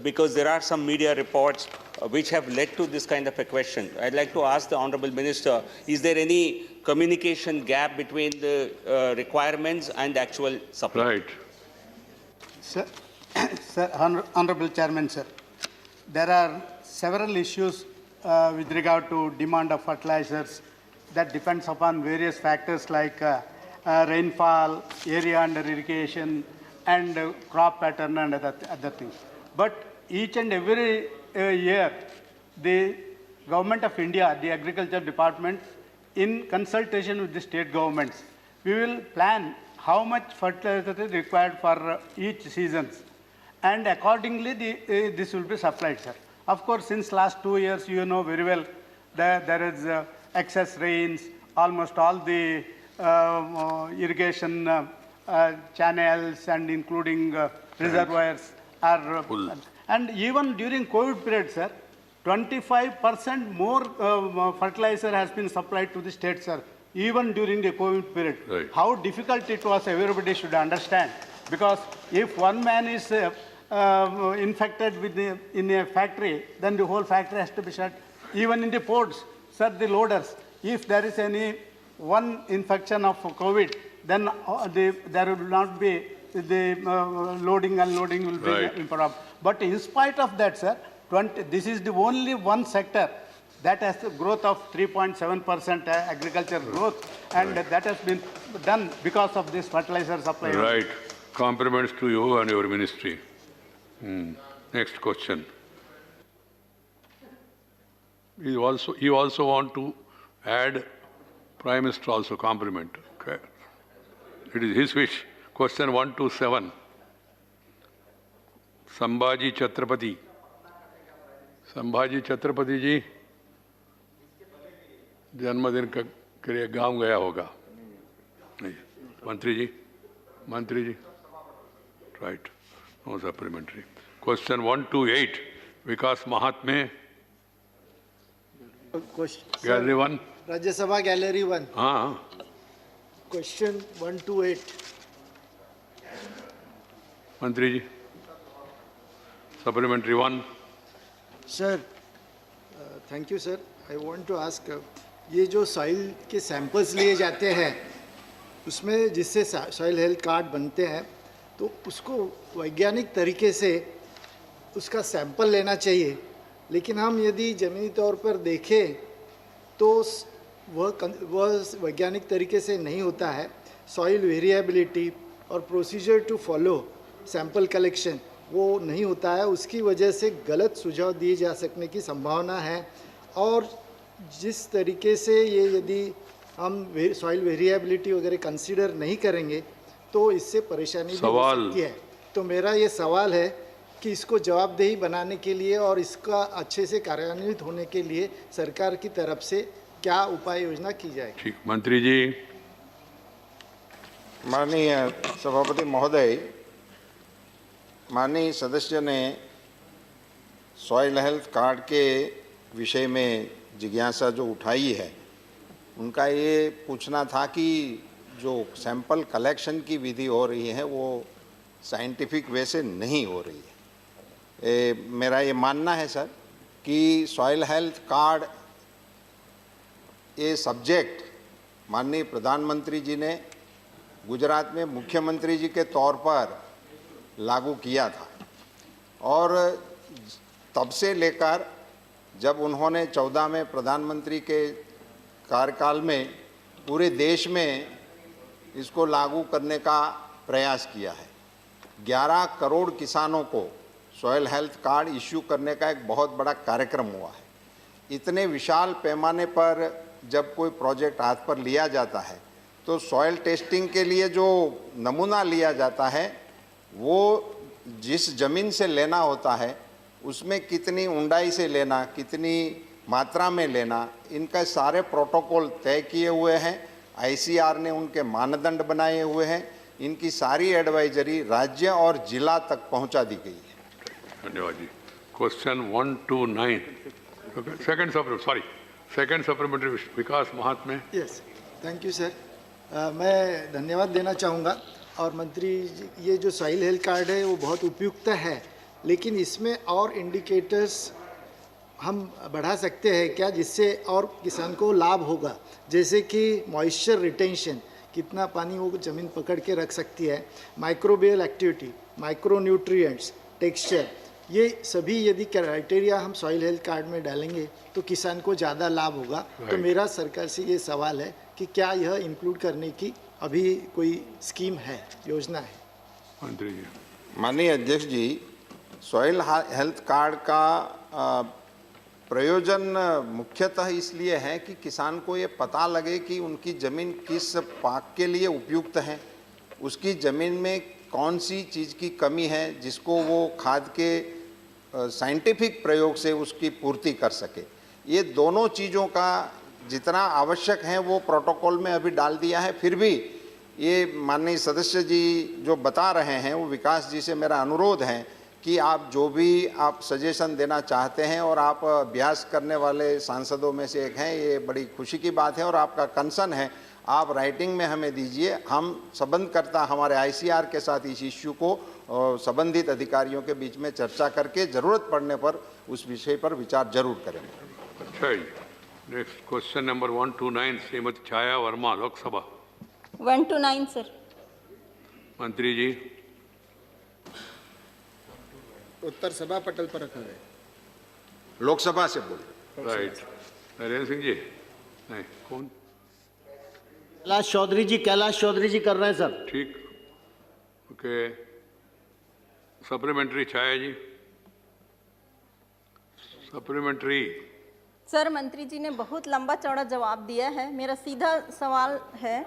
Speaker 22: Because there are some media reports which have led to this kind of a question. I'd like to ask the Honorable Minister, is there any communication gap between the requirements and actual supply?
Speaker 1: Right.
Speaker 21: Sir, Honorable Chairman, sir, there are several issues with regard to demand of fertilizers that depends upon various factors like rainfall, area under irrigation, and crop pattern and other things. But each and every year, the Government of India, the Agriculture Department, in consultation with the state governments, we will plan how much fertilizer is required for each season, and accordingly this will be supplied, sir. Of course, since last 2 years, you know very well that there is excess rains, almost all the irrigation channels and including reservoirs are full. And even during COVID period, sir, 25% more fertilizer has been supplied to the state, sir, even during the COVID period.
Speaker 1: Right.
Speaker 21: How difficult it was, everybody should understand. Because if one man is infected with in a factory, then the whole factory has to be shut. Even in the ports, sir, the loaders, if there is any one infection of COVID, then there will not be the loading, unloading will be
Speaker 1: Right.
Speaker 21: improper. But in spite of that, sir, this is the only one sector that has a growth of 3.7% agriculture growth, and that has been done because of this fertilizer supply.
Speaker 1: Right. Compliments to you and your ministry. Next question. You also want to add Prime Minister also compliment. Okay. It is his wish. Question 127. Sambhaji Chhatrapati. Sambhaji Chhatrapati ji जन्मदिन के लिए गांव गया होगा. नहीं. मंत्री जी. Right. No supplementary. Question 128. विकास Mahatme. Gallery 1.
Speaker 2: Rajya Sabha gallery 1.
Speaker 1: हाँ.
Speaker 2: Question 128.
Speaker 1: मंत्री जी. Supplementary 1.
Speaker 2: Sir, thank you, sir. I want to ask, ये जो सॉइल के सैंपल्स लिए जाते हैं, उसमें जिससे सॉइल हेल्थ कार्ड बनते हैं, तो उसको वैज्ञानिक तरीके से उसका सैंपल लेना चाहिए. लेकिन हम यदि ज़मीनी तौर पर देखें तो वह वैज्ञानिक तरीके से नहीं होता है. सॉइल वेरिएबिलिटी और procedure to follow sample collection वो नहीं होता है. उसकी वजह से गलत सुझाव दिए जा सकने की संभावना है. और जिस तरीके से ये यदि हम सॉइल वेरिएबिलिटी वगैरह कंसीडर नहीं करेंगे तो इससे परेशानी भी हो सकती है. तो मेरा ये सवाल है कि इसको जवाबदेही बनाने के लिए और इसका अच्छे से कार्यान्वित होने के लिए सरकार की तरफ से क्या उपाय योजना की जाए.
Speaker 1: ठीक. मंत्री जी.
Speaker 5: माननीय सभापति महोदय, माननीय सदस्य ने सॉइल हेल्थ कार्ड के विषय में जिज्ञासा जो उठाई है, उनका ये पूछना था कि जो सैंपल कलेक्शन की विधि हो रही है वो साइंटिफिक वे से नहीं हो रही है. मेरा ये मानना है सर कि सॉइल हेल्थ कार्ड ये सब्जेक्ट माननीय प्रधानमंत्री जी ने गुजरात में मुख्यमंत्री जी के तौर पर लागू किया था. और तब से लेकर जब उन्होंने 14 में प्रधानमंत्री के कार्यकाल में पूरे देश में इसको लागू करने का प्रयास किया है. 11 करोड़ किसानों को सॉइल हेल्थ कार्ड इश्यू करने का एक बहुत बड़ा कार्यक्रम हुआ है. इतने विशाल पैमाने पर जब कोई प्रोजेक्ट हाथ पर लिया जाता है तो सॉइल टेस्टिंग के लिए जो नमूना लिया जाता है वो जिस ज़मीन से लेना होता है उसमें कितनी ऊंडाई से लेना, कितनी मात्रा में लेना, इनका सारे प्रोटोकॉल तय किए हुए हैं. ICR ने उनके मानदंड बनाए हुए हैं. इनकी सारी एडवाइजरी राज्य और जिला तक पहुंचा दी गई है.
Speaker 1: धन्यवाद जी. Question 129. Second supplementary Vikas Mahatme.
Speaker 2: Yes, thank you sir. मैं धन्यवाद देना चाहूँगा. और मंत्री जी, ये जो सॉइल हेल्थ कार्ड है वो बहुत उपयुक्त है, लेकिन इसमें और इंडिकेटर्स हम बढ़ा सकते हैं क्या जिससे और किसान को लाभ होगा. जैसे कि मॉइस्चर रिटेंशन, कितना पानी वो ज़मीन पकड़ के रख सकती है, microbial activity, micro nutrients, texture, ये सभी यदि क्राइटेरिया हम सॉइल हेल्थ कार्ड में डालेंगे तो किसान को ज़्यादा लाभ होगा. तो मेरा सरकार से ये सवाल है कि क्या यह इंक्लूड करने की अभी कोई स्कीम है, योजना है.
Speaker 1: मंत्री जी.
Speaker 5: माननीय अध्यक्ष जी, सॉइल हेल्थ कार्ड का प्रयोजन मुख्यतः इसलिए है कि किसान को ये पता लगे कि उनकी ज़मीन किस पाक के लिए उपयुक्त है, उसकी ज़मीन में कौन सी चीज़ की कमी है जिसको वो खाद के साइंटिफिक प्रयोग से उसकी पूर्ति कर सके. ये दोनों चीज़ों का जितना आवश्यक है वो प्रोटोकॉल में अभी डाल दिया है. फिर भी ये माननीय सदस्य जी जो बता रहे हैं वो विकास जी से मेरा अनुरोध है
Speaker 4: कि आप जो भी आप सजेशन देना चाहते हैं और आप अभ्यास करने वाले सांसदों में से एक हैं, ये बड़ी खुशी की बात है। और आपका कंसर्न है, आप राइटिंग में हमें दीजिए, हम संबंधकर्ता हमारे आईसीआर के साथ इस इश्यू को संबंधित अधिकारियों के बीच में चर्चा करके ज़रूरत पड़ने पर उस विषय पर विचार जरूर करेंगे।
Speaker 1: अच्छा जी, नेक्स्ट क्वेश्चन नंबर 129 श्रीमती छाया वर्मा, लोकसभा।
Speaker 6: 129 सर।
Speaker 1: मंत्री जी।
Speaker 23: उत्तर सभा पटल पर रखा है।
Speaker 4: लोकसभा से बोलिए।
Speaker 1: राइट। नरेंद्र सिंह जी, नहीं, कौन?
Speaker 10: कैलाश चौधरी जी कर रहे हैं सर।
Speaker 1: ठीक, ओके। सप्लीमेंट्री छाया जी, सप्लीमेंट्री।
Speaker 6: सर, मंत्री जी ने बहुत लंबा चौड़ा जवाब दिया है। मेरा सीधा सवाल है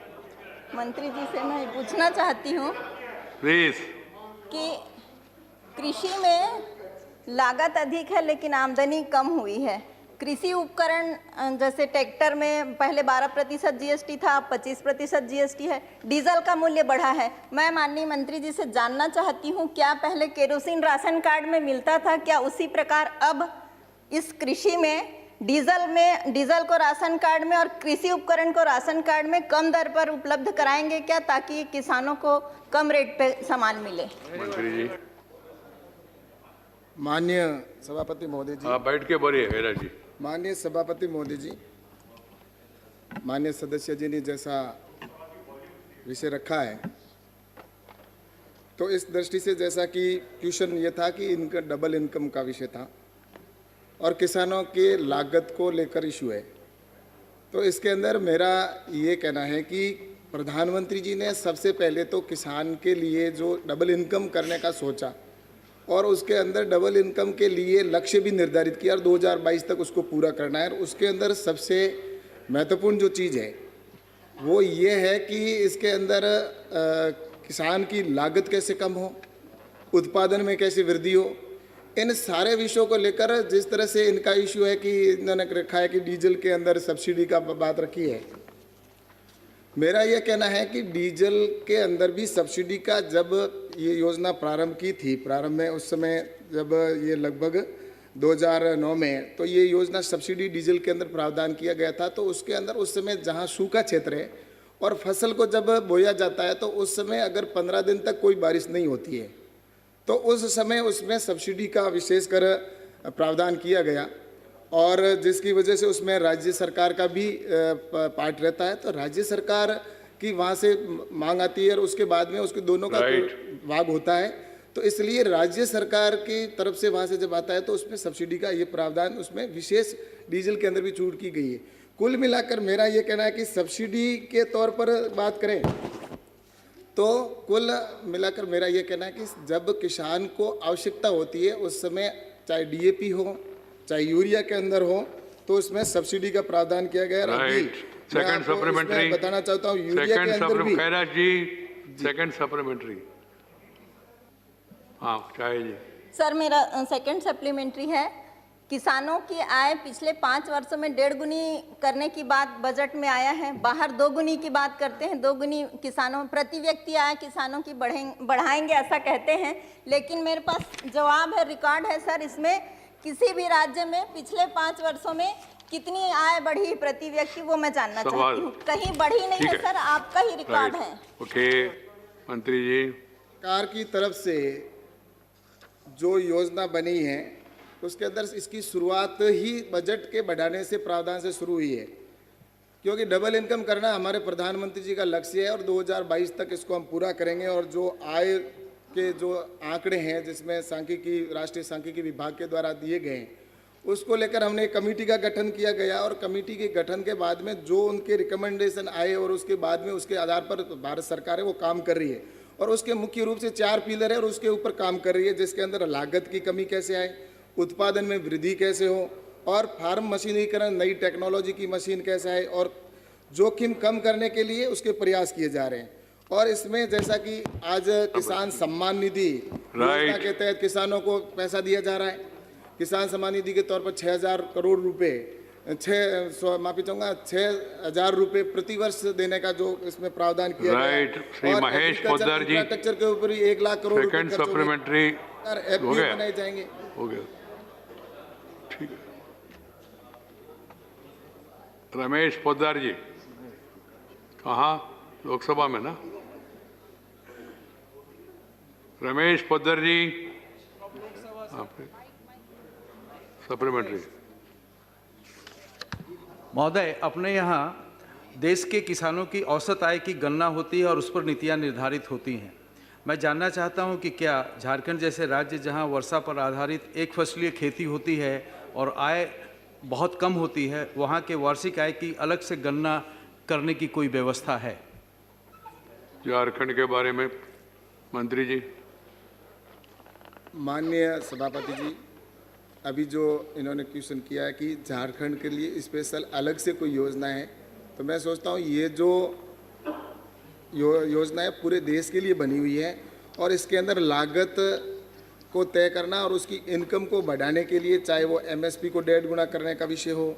Speaker 6: मंत्री जी से, मैं पूछना चाहती हूँ
Speaker 1: प्लीज
Speaker 6: कि कृषि में लागत अधिक है लेकिन आमदनी कम हुई है। कृषि उपकरण जैसे ट्रैक्टर में पहले 12% जीएसटी था, अब 25% जीएसटी है। डीजल का मूल्य बढ़ा है। मैं माननीय मंत्री जी से जानना चाहती हूँ, क्या पहले केरोसिन राशन कार्ड में मिलता था, क्या उसी प्रकार अब इस कृषि में डीजल को राशन कार्ड में और कृषि उपकरण को राशन कार्ड में कम दर पर उपलब्ध कराएंगे क्या, ताकि किसानों को कम रेट पे सामान मिले?
Speaker 1: मंत्री जी।
Speaker 23: माननीय सभापति महोदय जी।
Speaker 1: आप बैठ के बोलिए हेरा जी।
Speaker 23: माननीय सभापति महोदय जी, माननीय सदस्य जी ने जैसा विषय रखा है, तो इस दृष्टि से जैसा कि क्वेश्चन ये था कि इनका डबल इनकम का विषय था और किसानों के लागत को लेकर इशू है, तो इसके अंदर मेरा ये कहना है कि प्रधानमंत्री जी ने सबसे पहले तो किसान के लिए जो डबल इनकम करने का सोचा और उसके अंदर डबल इनकम के लिए लक्ष्य भी निर्धारित किया और 2022 तक उसको पूरा करना है। और उसके अंदर सबसे महत्वपूर्ण जो चीज़ है वो ये है कि इसके अंदर किसान की लागत कैसे कम हो, उत्पादन में कैसे वृद्धि हो, इन सारे विषयों को लेकर जिस तरह से इनका इशू है कि इन्होंने रखा है कि डीजल के अंदर सब्सिडी का बात रखी है। मेरा यह कहना है कि डीजल के अंदर भी सब्सिडी का जब ये योजना प्रारंभ की थी, प्रारंभ में उस समय जब ये लगभग 2009 में तो ये योजना सब्सिडी डीजल के अंदर प्रावधान किया गया था, तो उसके अंदर उस समय जहाँ सूखा क्षेत्र है और फसल को जब बोया जाता है तो उस समय अगर 15 दिन तक कोई बारिश नहीं होती है तो उस समय उसमें सब्सिडी का विशेषकर प्रावधान किया गया और जिसकी वजह से उसमें राज्य सरकार का भी पार्ट रहता है। तो राज्य सरकार की वहाँ से मांग आती है और उसके बाद में उसके दोनों का भाग होता है, तो इसलिए राज्य सरकार की तरफ से वहाँ से जब आता है तो उसमें सब्सिडी का ये प्रावधान उसमें विशेष डीजल के अंदर भी छूट की गई है। कुल मिलाकर मेरा ये कहना है कि सब्सिडी के तौर पर बात करें तो कुल मिलाकर मेरा ये कहना है कि जब किसान को आवश्यकता होती है उस समय चाहे डीएपी हो चाहे यूरिया के अंदर हो तो उसमें सब्सिडी का प्रावधान किया गया है।
Speaker 1: सेकंड सप्लीमेंट्री
Speaker 23: बताना चाहता हूँ यूरिया के अंदर भी।
Speaker 1: खैराज जी, सेकंड सप्लीमेंट्री। हाँ चाहिए जी।
Speaker 6: सर, मेरा सेकंड सप्लीमेंट्री है। किसानों की आय पिछले 5 वर्षों में 1.5 गुनी करने की बात बजट में आया है। बाहर 2 गुनी की बात करते हैं, 2 गुनी किसानों प्रति व्यक्ति आय किसानों की बढ़ाएंगे ऐसा कहते हैं, लेकिन मेरे पास जवाब है, रिकॉर्ड है सर। इसमें किसी भी राज्य में पिछले 5 वर्षों में कितनी आय बढ़ी प्रति व्यक्ति वो मैं जानना चाहती हूँ। कहीं बढ़ी नहीं है सर, आपका ही रिकॉर्ड है।
Speaker 1: ओके, मंत्री जी।
Speaker 23: सरकार की तरफ से जो योजना बनी है उसके अंदर इसकी शुरुआत ही बजट के बढ़ाने से प्रावधान से शुरू हुई है, क्योंकि डबल इनकम करना हमारे प्रधानमंत्री जी का लक्ष्य है और 2022 तक इसको हम पूरा करेंगे। और जो आय के जो आंकड़े हैं जिसमें सांख्यिकी राष्ट्रीय सांख्यिकी विभाग के द्वारा दिए गए हैं उसको लेकर हमने एक कमेटी का गठन किया गया और कमेटी के गठन के बाद में जो उनके रिकमेंडेशन आए और उसके बाद में उसके आधार पर भारत सरकार है वो काम कर रही है और उसके मुख्य रूप से 4 पिलर है और उसके ऊपर काम कर रही है, जिसके अंदर लागत की कमी कैसे आए, उत्पादन में वृद्धि कैसे हो और फार्म मशीनीकरण नई टेक्नोलॉजी की मशीन कैसे आए और जोखिम कम करने के लिए उसके प्रयास किए जा रहे हैं। और इसमें जैसा कि आज किसान सम्मान निधि योजना के तहत किसानों को पैसा दिया जा रहा है। किसान सम्मान निधि के तौर पर 6,000 करोड़ रुपए माफी चाहूँगा 6,000 रुपये प्रति वर्ष देने का जो इसमें प्रावधान किया गया है।
Speaker 1: राइट, श्री
Speaker 23: और
Speaker 1: महेश
Speaker 23: agriculture
Speaker 1: पोद्दार जी,
Speaker 23: इंफ्रास्ट्रक्चर के ऊपर ही 1 लाख करोड़ रुपए
Speaker 1: सेकंड
Speaker 23: खर्च होंगे।
Speaker 1: सप्लीमेंट्री
Speaker 23: और
Speaker 1: हो
Speaker 23: FDI
Speaker 1: गया,
Speaker 23: बनाए जाएंगे।
Speaker 1: हो गया, ठीक है। रमेश पोद्दार जी कहाँ? लोकसभा में ना? रमेश पोद्दार जी सप्लीमेंट्री।
Speaker 7: महोदय, अपने यहाँ देश के किसानों की औसत आय की गणना होती है और उस पर नीतियाँ निर्धारित होती हैं। मैं जानना चाहता हूँ कि क्या झारखंड जैसे राज्य जहाँ वर्षा पर आधारित एक फसलीय खेती होती है और आय बहुत कम होती है, वहाँ के वार्षिक आय की अलग से गणना करने की कोई व्यवस्था है?
Speaker 1: झारखंड के बारे में मंत्री जी।
Speaker 23: माननीय सभापति जी, अभी जो इन्होंने क्वेश्चन किया है कि झारखंड के लिए स्पेशल अलग से कोई योजना है, तो मैं सोचता हूँ ये जो योजना है पूरे देश के लिए बनी हुई है और इसके अंदर लागत को तय करना और उसकी इनकम को बढ़ाने के लिए, चाहे वो MSP को 1.5 गुना करने का विषय हो,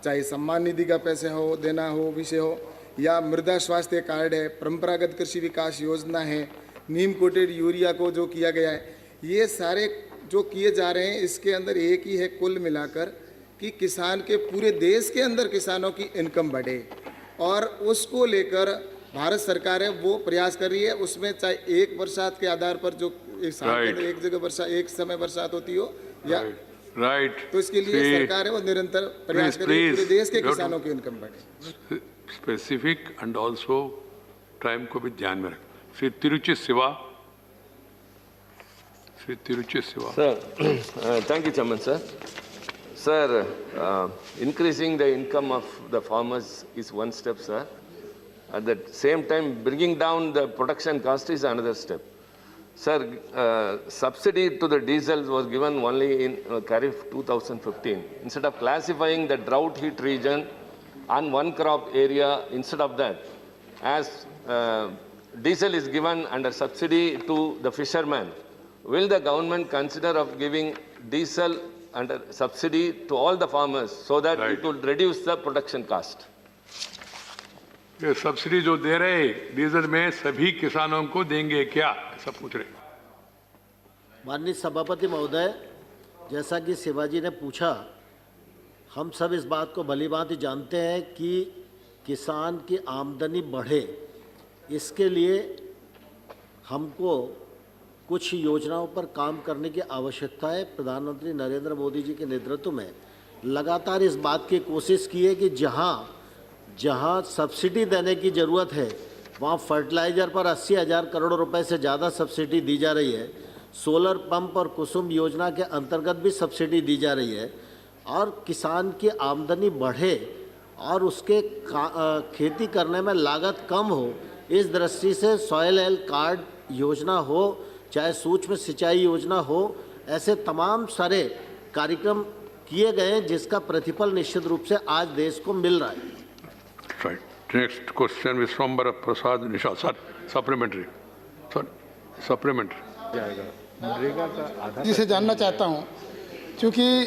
Speaker 23: चाहे सम्मान निधि का पैसे हो देना हो विषय हो, या मृदा स्वास्थ्य कार्ड है, परंपरागत कृषि विकास योजना है, नीम कोटेड यूरिया को जो किया गया है, ये सारे जो किए जा रहे हैं, इसके अंदर एक ही है कुल मिलाकर कि किसान के पूरे देश के अंदर किसानों की इनकम बढ़े और उसको लेकर भारत सरकार है वो प्रयास कर रही है। उसमें चाहे एक बरसात के आधार पर जो एक साल के अंदर एक जगह एक समय बरसात होती हो या
Speaker 1: राइट,
Speaker 23: तो इसके लिए सरकार है वो निरंतर प्रयास कर रही है पूरे देश के किसानों की इनकम बढ़े।
Speaker 1: स्पेसिफिक एंड ऑल्सो टाइम को भी ध्यान में रखें। Shri Tiruchi Shiva. Sir,
Speaker 9: thank you, Chairman, sir. Sir, increasing the income of the farmers is one step, sir. At the same time, bringing down the production cost is another step. Sir, subsidy to the diesel was given only in Kharif 2015. Instead of classifying the drought hit region and one crop area, instead of that, as diesel is given under subsidy to the fishermen, will the government consider of giving diesel under subsidy to all the farmers so that it will reduce the production cost?
Speaker 1: ये subsidy जो दे रहे diesel में सभी किसानों को देंगे क्या, ऐसा पूछ रहे।
Speaker 10: माननीय सभापति महोदय, जैसा कि शिवाजी ने पूछा, हम सब इस बात को भलीभांति जानते हैं कि किसान की आमदनी बढ़े, इसके लिए हमको कुछ योजनाओं पर काम करने की आवश्यकता है। प्रधानमंत्री नरेंद्र मोदी जी के नेतृत्व में लगातार इस बात की कोशिश की है कि जहां सब्सिडी देने की ज़रूरत है वहां फर्टिलाइज़र पर 80,000 करोड़ रुपए से ज़्यादा सब्सिडी दी जा रही है। सोलर पंप और कुसुम योजना के अंतर्गत भी सब्सिडी दी जा रही है और किसान की आमदनी बढ़े और उसके खेती करने में लागत कम हो, इस दृष्टि से सॉइल हेल्थ कार्ड योजना हो, चाहे सूक्ष्म सिंचाई योजना हो, ऐसे तमाम सारे कार्यक्रम किए गए हैं जिसका प्रतिफल निश्चित रूप से आज देश को मिल रहा है।
Speaker 1: नेक्स्ट क्वेश्चन विश्वम्बर प्रसाद निशा। सर सप्लीमेंट्री, सर सप्लीमेंट्री
Speaker 21: जी से जानना चाहता हूँ, क्योंकि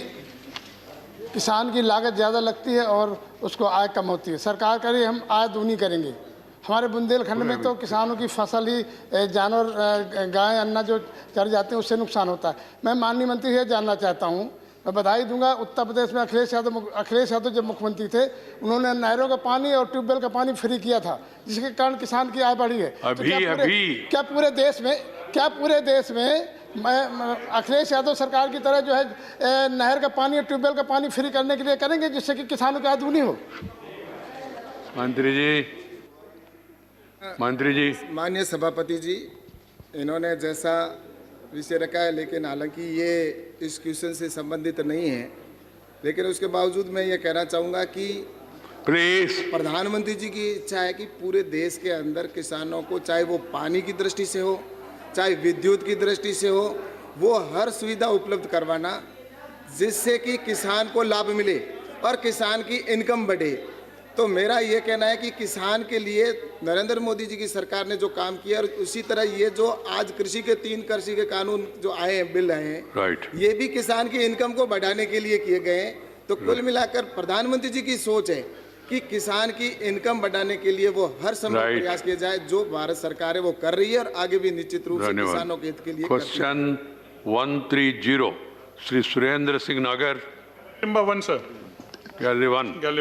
Speaker 21: किसान की लागत ज़्यादा लगती है और उसको आय कम होती है। सरकार कह रही है हम आय दूनी करेंगे। हमारे बुंदेलखंड में तो किसानों की फसल ही जानवर गाय अन्ना जो चर जाते हैं उससे नुकसान होता है। मैं माननीय मंत्री से जानना चाहता हूँ, मैं बधाई दूंगा, उत्तर प्रदेश में अखिलेश यादव जब मुख्यमंत्री थे उन्होंने नहरों का पानी और ट्यूबवेल का पानी फ्री किया था, जिसके कारण किसान की आय बढ़ी है। क्या पूरे देश में अखिलेश यादव सरकार की तरह जो है नहर का पानी और ट्यूबवेल का पानी फ्री करने के लिए करेंगे जिससे कि किसानों की आय दूनी हो?
Speaker 1: मंत्री जी।
Speaker 23: माननीय सभापति जी, इन्होंने जैसा विषय रखा है, लेकिन हालांकि ये इस क्वेश्चन से संबंधित नहीं है, लेकिन उसके बावजूद मैं ये कहना चाहूँगा कि प्रधानमंत्री जी की इच्छा है कि पूरे देश के अंदर किसानों को, चाहे वो पानी की दृष्टि से हो, चाहे विद्युत की दृष्टि से हो, वो हर सुविधा उपलब्ध करवाना जिससे कि किसान को लाभ मिले और किसान की इनकम बढ़े। तो मेरा ये कहना है कि किसान के लिए नरेंद्र मोदी जी की सरकार ने जो काम किया और उसी तरह ये जो आज कृषि के 3 कृषि के कानून जो आए हैं, बिल आए हैं, ये भी किसान की इनकम को बढ़ाने के लिए किए गए हैं। तो कुल मिलाकर प्रधानमंत्री जी की सोच है कि किसान की इनकम बढ़ाने के लिए वो हर संभव प्रयास किया जाए। जो भारत सरकार है वो कर रही है और आगे भी निश्चित रूप से किसानों के हित के लिए करती है।
Speaker 1: क्वेश्चन 130 श्री सुरेंद्र सिंह नागर,
Speaker 11: number 1 sir,
Speaker 1: gallery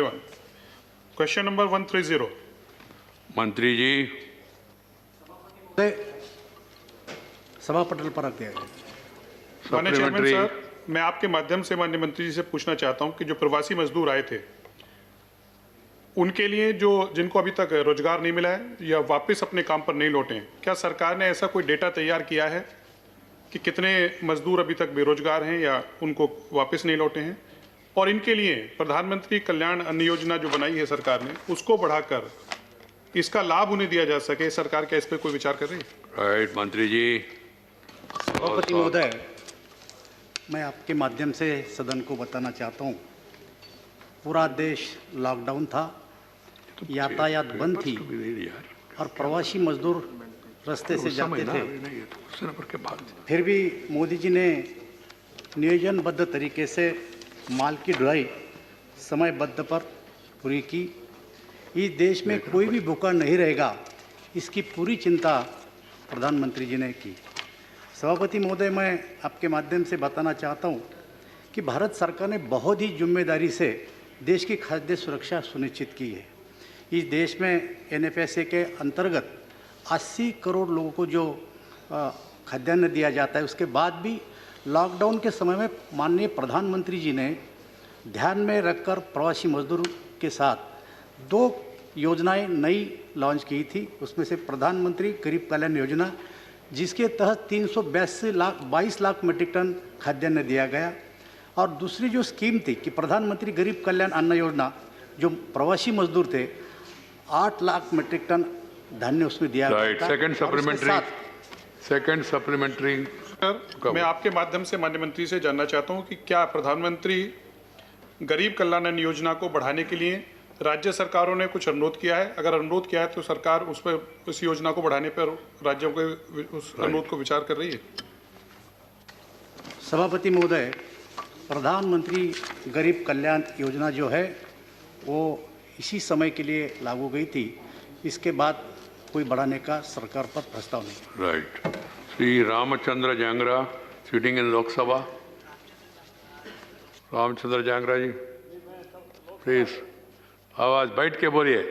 Speaker 1: 1।
Speaker 11: Question number 130।
Speaker 1: मंत्री जी,
Speaker 3: सभा पटल पर रख दिया गया।
Speaker 11: माननीय चेयरमैन
Speaker 1: सप्लीमेंट्री।
Speaker 11: सर, मैं आपके माध्यम से माननीय मंत्री जी से पूछना चाहता हूं कि जो प्रवासी मजदूर आए थे उनके लिए जिनको अभी तक रोजगार नहीं मिला है या वापस अपने काम पर नहीं लौटे हैं, क्या सरकार ने ऐसा कोई डेटा तैयार किया है कि कितने मजदूर अभी तक बेरोजगार हैं या उनको वापस नहीं लौटे हैं? और इनके लिए प्रधानमंत्री कल्याण अन्न योजना जो बनाई है सरकार ने, उसको बढ़ाकर इसका लाभ उन्हें दिया जा सके, सरकार क्या इस पर कोई विचार कर रही है?
Speaker 1: राइट, मंत्री जी।
Speaker 21: सभापति महोदय, मैं आपके माध्यम से सदन को बताना चाहता हूँ, पूरा देश लॉकडाउन था, यातायात बंद थी और प्रवासी मजदूर रास्ते से जाते थे। फिर भी मोदी जी ने नियोजनबद्ध तरीके से माल की ढुलाई समयबद्ध पर पूरी की। इस देश में कोई भी भूखा नहीं रहेगा, इसकी पूरी चिंता प्रधानमंत्री जी ने की। सभापति महोदय, मैं आपके माध्यम से बताना चाहता हूँ कि भारत सरकार ने बहुत ही जिम्मेदारी से देश की खाद्य सुरक्षा सुनिश्चित की है। इस देश में NFSA के अंतर्गत 80 करोड़ लोगों को जो खाद्यान्न दिया जाता है, उसके बाद भी लॉकडाउन के समय में माननीय प्रधानमंत्री जी ने ध्यान में रखकर प्रवासी मजदूर के साथ 2 योजनाएं नई लॉन्च की थी। उसमें से प्रधानमंत्री गरीब कल्याण योजना, जिसके तहत 22 लाख मीट्रिक टन खाद्यान्न दिया गया, और दूसरी जो स्कीम थी कि प्रधानमंत्री गरीब कल्याण अन्न योजना, जो प्रवासी मजदूर थे 8 लाख मीट्रिक टन धान्य उसमें दिया गया था।
Speaker 1: Second supplementary.
Speaker 11: मैं आपके माध्यम से माननीय मंत्री से जानना चाहता हूं कि क्या प्रधानमंत्री गरीब कल्याण अन्न योजना को बढ़ाने के लिए राज्य सरकारों ने कुछ अनुरोध किया है? अगर अनुरोध किया है तो सरकार उस पर, उस योजना को बढ़ाने पर राज्यों के उस अनुरोध को विचार कर रही है?
Speaker 21: सभापति महोदय, प्रधानमंत्री गरीब कल्याण योजना जो है वो इसी समय के लिए लागू गई थी। इसके बाद कोई बढ़ाने का सरकार पर प्रस्ताव नहीं।
Speaker 1: Right. Shri Ramchandra Jangra, sitting in Lok Sabha. Ramchandra Jangra ji, please आवाज बैठ के बोलिए।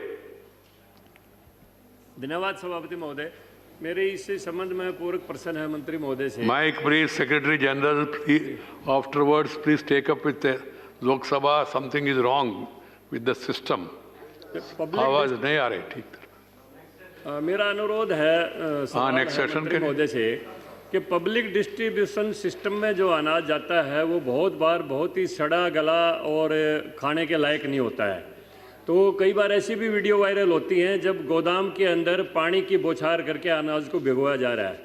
Speaker 12: धन्यवाद सभापति महोदय। मेरे इस संबंध में पूरक प्रश्न है मंत्री महोदय से।
Speaker 1: Mic please, secretary general afterwards please take up with Lok Sabha. Something is wrong with the system. आवाज नहीं आ रही ठीक।
Speaker 12: मेरा अनुरोध है
Speaker 1: नेक्स्ट सेशन
Speaker 12: मंत्री महोदय से कि पब्लिक डिस्ट्रीब्यूशन सिस्टम में जो अनाज जाता है वो बहुत बार बहुत ही सड़ा गला और खाने के लायक नहीं होता है। तो कई बार ऐसी भी वीडियो वायरल होती हैं जब गोदाम के अंदर पानी की बौछार करके अनाज को भिगोया जा रहा है।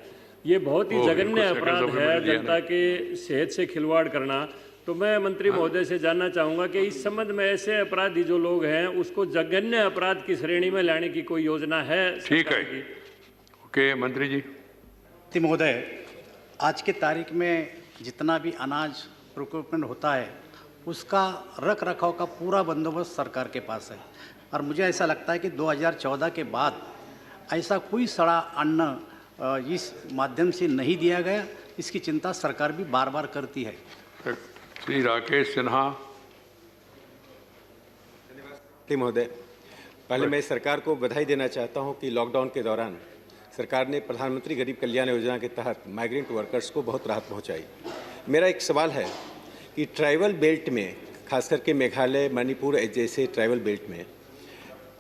Speaker 12: ये बहुत ही जघन्य अपराध है, जनता के सेहत से खिलवाड़ करना। तो मैं मंत्री महोदय से जानना चाहूँगा कि इस संबंध में ऐसे अपराधी जो लोग हैं उसको जघन्य अपराध की श्रेणी में लाने की कोई योजना है?
Speaker 1: ठीक है, ओके मंत्री जी।
Speaker 21: महोदय, आज के तारीख में जितना भी अनाज प्रोक्योरमेंट होता है उसका रख रखाव का पूरा बंदोबस्त सरकार के पास है, और मुझे ऐसा लगता है कि 2014 के बाद ऐसा कोई सड़ा अन्न इस माध्यम से नहीं दिया गया। इसकी चिंता सरकार भी बार बार करती है।
Speaker 1: श्री राकेश सिन्हा।
Speaker 14: महोदय, पहले मैं सरकार को बधाई देना चाहता हूं कि लॉकडाउन के दौरान सरकार ने प्रधानमंत्री गरीब कल्याण योजना के तहत माइग्रेंट वर्कर्स को बहुत राहत पहुंचाई। मेरा एक सवाल है कि ट्राइबल बेल्ट में, खास करके मेघालय, मणिपुर जैसे ट्राइबल बेल्ट में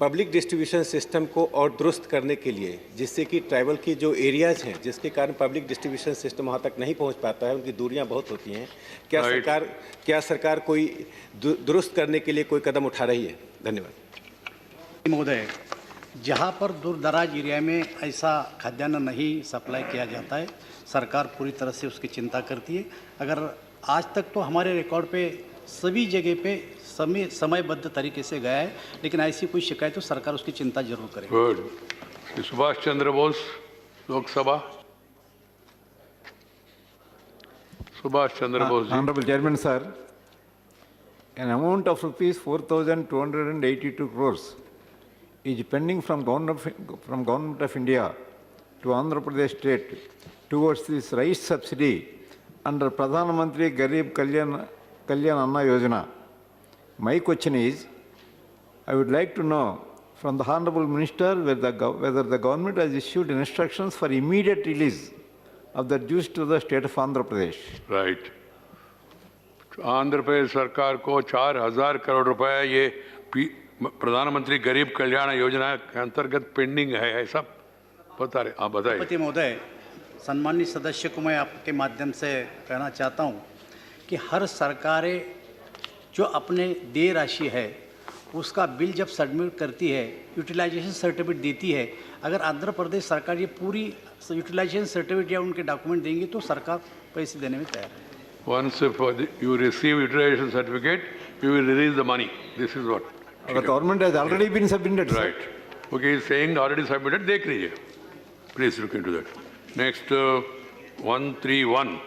Speaker 14: पब्लिक डिस्ट्रीब्यूशन सिस्टम को और दुरुस्त करने के लिए, जिससे कि ट्राइबल की जो एरियाज़ हैं जिसके कारण पब्लिक डिस्ट्रीब्यूशन सिस्टम वहाँ तक नहीं पहुँच पाता है, उनकी दूरियाँ बहुत होती हैं, क्या सरकार कोई दुरुस्त करने के लिए कोई कदम उठा रही है? धन्यवाद।
Speaker 21: महोदय, जहाँ पर दूर दराज एरिया में ऐसा खाद्यान्न नहीं सप्लाई किया जाता है, सरकार पूरी तरह से उसकी चिंता करती है। अगर आज तक तो हमारे रिकॉर्ड पे सभी जगह पे समयबद्ध तरीके से गया है, लेकिन ऐसी कोई शिकायत तो सरकार उसकी चिंता जरूर करेगी।
Speaker 1: Good. Subhash Chandra Bose, Lok Sabha. Subhash Chandra Bose ji.
Speaker 24: Honorable Chairman, sir,
Speaker 15: an amount of rupees 4,282 crores is pending from Government of India to Andhra Pradesh state towards this rice subsidy under Pradhan Mantri Garib Kalyan Anna Yojana. My question is, I would like to know from the Honorable Minister whether the government has issued instructions for immediate release of the dues to the state of Andhra Pradesh.
Speaker 1: Right. Andhra Pradesh सरकार को 4,000 करोड़ रुपए ये प्रधानमंत्री गरीब कल्याण योजना के अंतर्गत pending है, ऐसा बता रहे? आप बताइए।
Speaker 21: सभापति महोदय, सम्मानित सदस्य को मैं आपके माध्यम से कहना चाहता हूं कि हर सरकारें जो अपने देय राशि है उसका बिल जब सबमिट करती है, यूटिलाइजेशन सर्टिफिकेट देती है, अगर आंध्र प्रदेश सरकार ये पूरी यूटिलाइजेशन सर्टिफिकेट या उनके डॉक्यूमेंट देंगे तो सरकार पैसे देने में तैयार है।
Speaker 1: Once you receive utilization certificate, you will release the money. This is what.
Speaker 15: The government has already been submitted.
Speaker 1: Right. Okay, he's saying already submitted. देख लीजिए. Please look into that. Next, 131.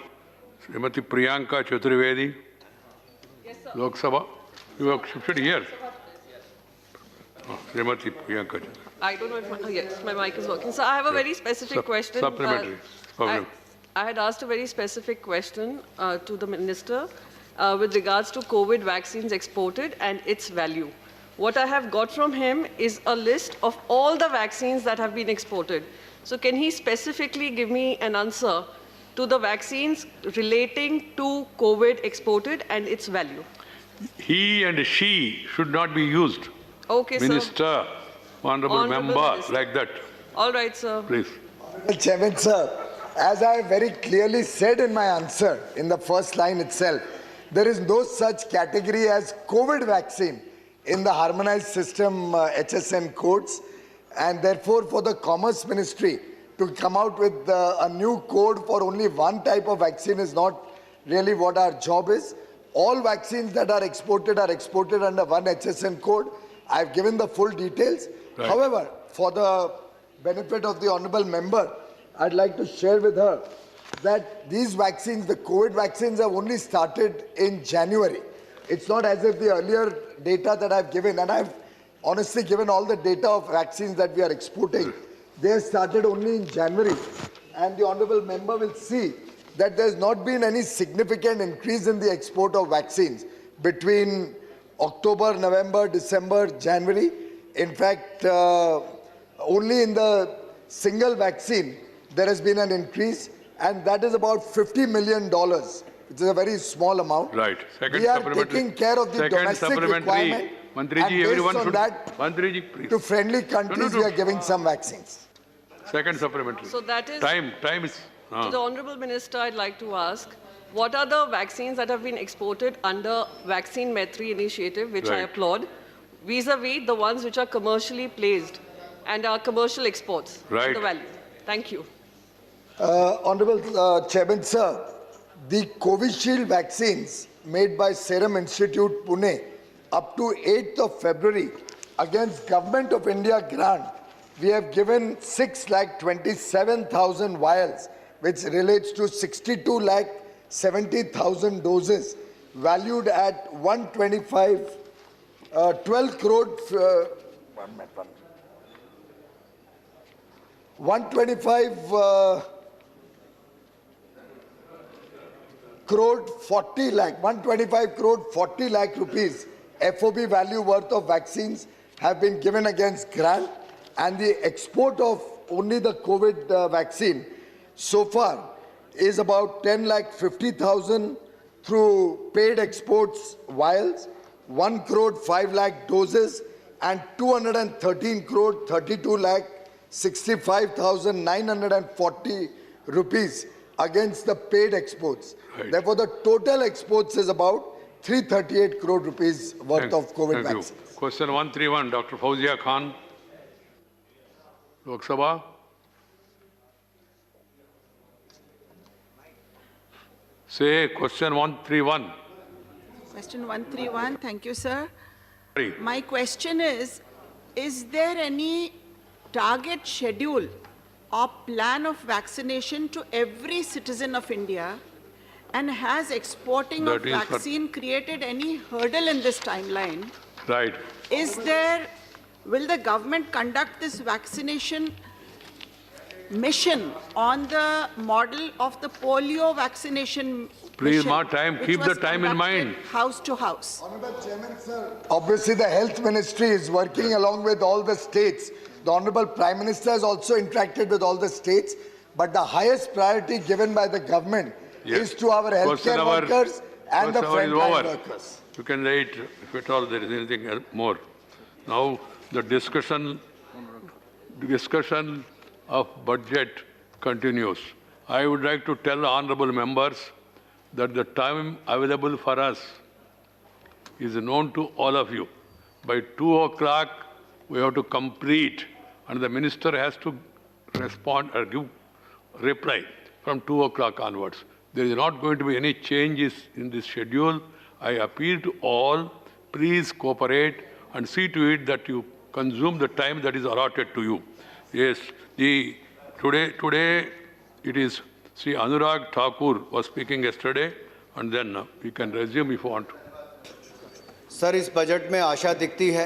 Speaker 1: Srimati Priyanka Chaturvedi. Yes, sir. Lok Sabha. You have shifted here. Srimati Priyanka Chaturvedi.
Speaker 16: I don't know if yes, my mic is working. So I have a very specific question.
Speaker 1: Supplementary.
Speaker 16: I had asked a very specific question to the minister with regards to COVID vaccines exported and its value. What I have got from him is a list of all the vaccines that have been exported. So can he specifically give me an answer to the vaccines relating to COVID exported and its value?
Speaker 1: He and she should not be used.
Speaker 16: Okay,
Speaker 1: Minister,
Speaker 16: sir.
Speaker 1: Honorable member,
Speaker 16: Minister.
Speaker 1: like that.
Speaker 16: All right, sir.
Speaker 1: Please.
Speaker 13: Chairman, sir, as I very clearly said in my answer, in the first line itself, there is no such category as COVID vaccine in the harmonized system HSN codes, and therefore for the Commerce Ministry to come out with a new code for only one type of vaccine is not really what our job is. All vaccines that are exported under one HSN code. I've given the full details.
Speaker 1: Right.
Speaker 13: However, for the benefit of the honorable member, I'd like to share with her that these vaccines, the COVID vaccines, have only started in January. It's not as if the earlier data that I've given, and I've honestly given all the data of vaccines that we are exporting, they started only in January. And the honorable member will see that there's not been any significant increase in the export of vaccines between October, November, December, January. In fact, only in the single vaccine, there has been an increase, and that is about $50 million, which is a very small amount.
Speaker 1: Right. Second
Speaker 13: we are
Speaker 1: supplementary.
Speaker 13: taking care of the domestic requirement,
Speaker 1: Mantriji,
Speaker 13: and based
Speaker 1: everyone
Speaker 13: on
Speaker 1: should,
Speaker 13: that,
Speaker 1: Mantriji, please.
Speaker 13: to friendly countries, we are giving some vaccines.
Speaker 1: Second supplementary.
Speaker 16: So that is...
Speaker 1: Time is...
Speaker 16: To the Honorable Minister, I'd like to ask, what are the vaccines that have been exported under Vaccine Maitri initiative, which I
Speaker 1: Right.
Speaker 16: applaud, vis-a-vis the ones which are commercially placed and are commercial exports?
Speaker 1: Right.
Speaker 16: The value. Thank you.
Speaker 13: Honorable Chairman, sir, the Covishield vaccines made by Serum Institute, Pune, up to 8th of February, against Government of India grant, we have given 6,27,000 vials, which relates to 62,70,000 doses, valued at 12 crore, 125 crore 40 lakh, 125 crore 40 lakh rupees FOB value worth of vaccines have been given against grant, and the export of only the COVID vaccine so far is about 10,50,000 through paid exports vials, 1 crore 5 lakh doses, and 213 crore 32 lakh 65,940 rupees against the paid exports.
Speaker 1: Right.
Speaker 13: Therefore, the total exports is about 338 crore rupees worth of COVID
Speaker 1: Thank
Speaker 13: vaccines.
Speaker 1: you. Question 131, Dr. Fauzia Khan, Lok Sabha. Say question 131.
Speaker 17: Question 131, thank you, sir.
Speaker 1: Sorry.
Speaker 17: My question is there any target schedule or plan of vaccination to every citizen of India? And has exporting of
Speaker 1: That is what-
Speaker 17: vaccine created any hurdle in this timeline?
Speaker 1: Right.
Speaker 17: Will the government conduct this vaccination mission on the model of the polio vaccination
Speaker 1: Please,
Speaker 17: mission,
Speaker 1: Ma, time,
Speaker 17: which
Speaker 1: keep the
Speaker 17: was
Speaker 1: time in
Speaker 17: conducted
Speaker 1: mind.
Speaker 17: House to house?
Speaker 13: Honorable Chairman, sir. Obviously, the Health Ministry is working along with all the states. The Honorable Prime Minister has also interacted with all the states. But the highest priority given by the government is to our healthcare workers and the frontline workers.
Speaker 1: You can wait if at all there is anything more. Now, the discussion of budget continues. I would like to tell the honorable members that the time available for us is known to all of you. By 2 o'clock, we have to complete, and the minister has to respond or give reply from 2 o'clock onwards. There is not going to be any changes in this schedule. I appeal to all, please cooperate and see to it that you consume the time that is allotted to you. Yes, today it is Sri Anurag Thakur was speaking yesterday, and then we can resume if you want.
Speaker 8: Sir, इस budget में आशा दिखती है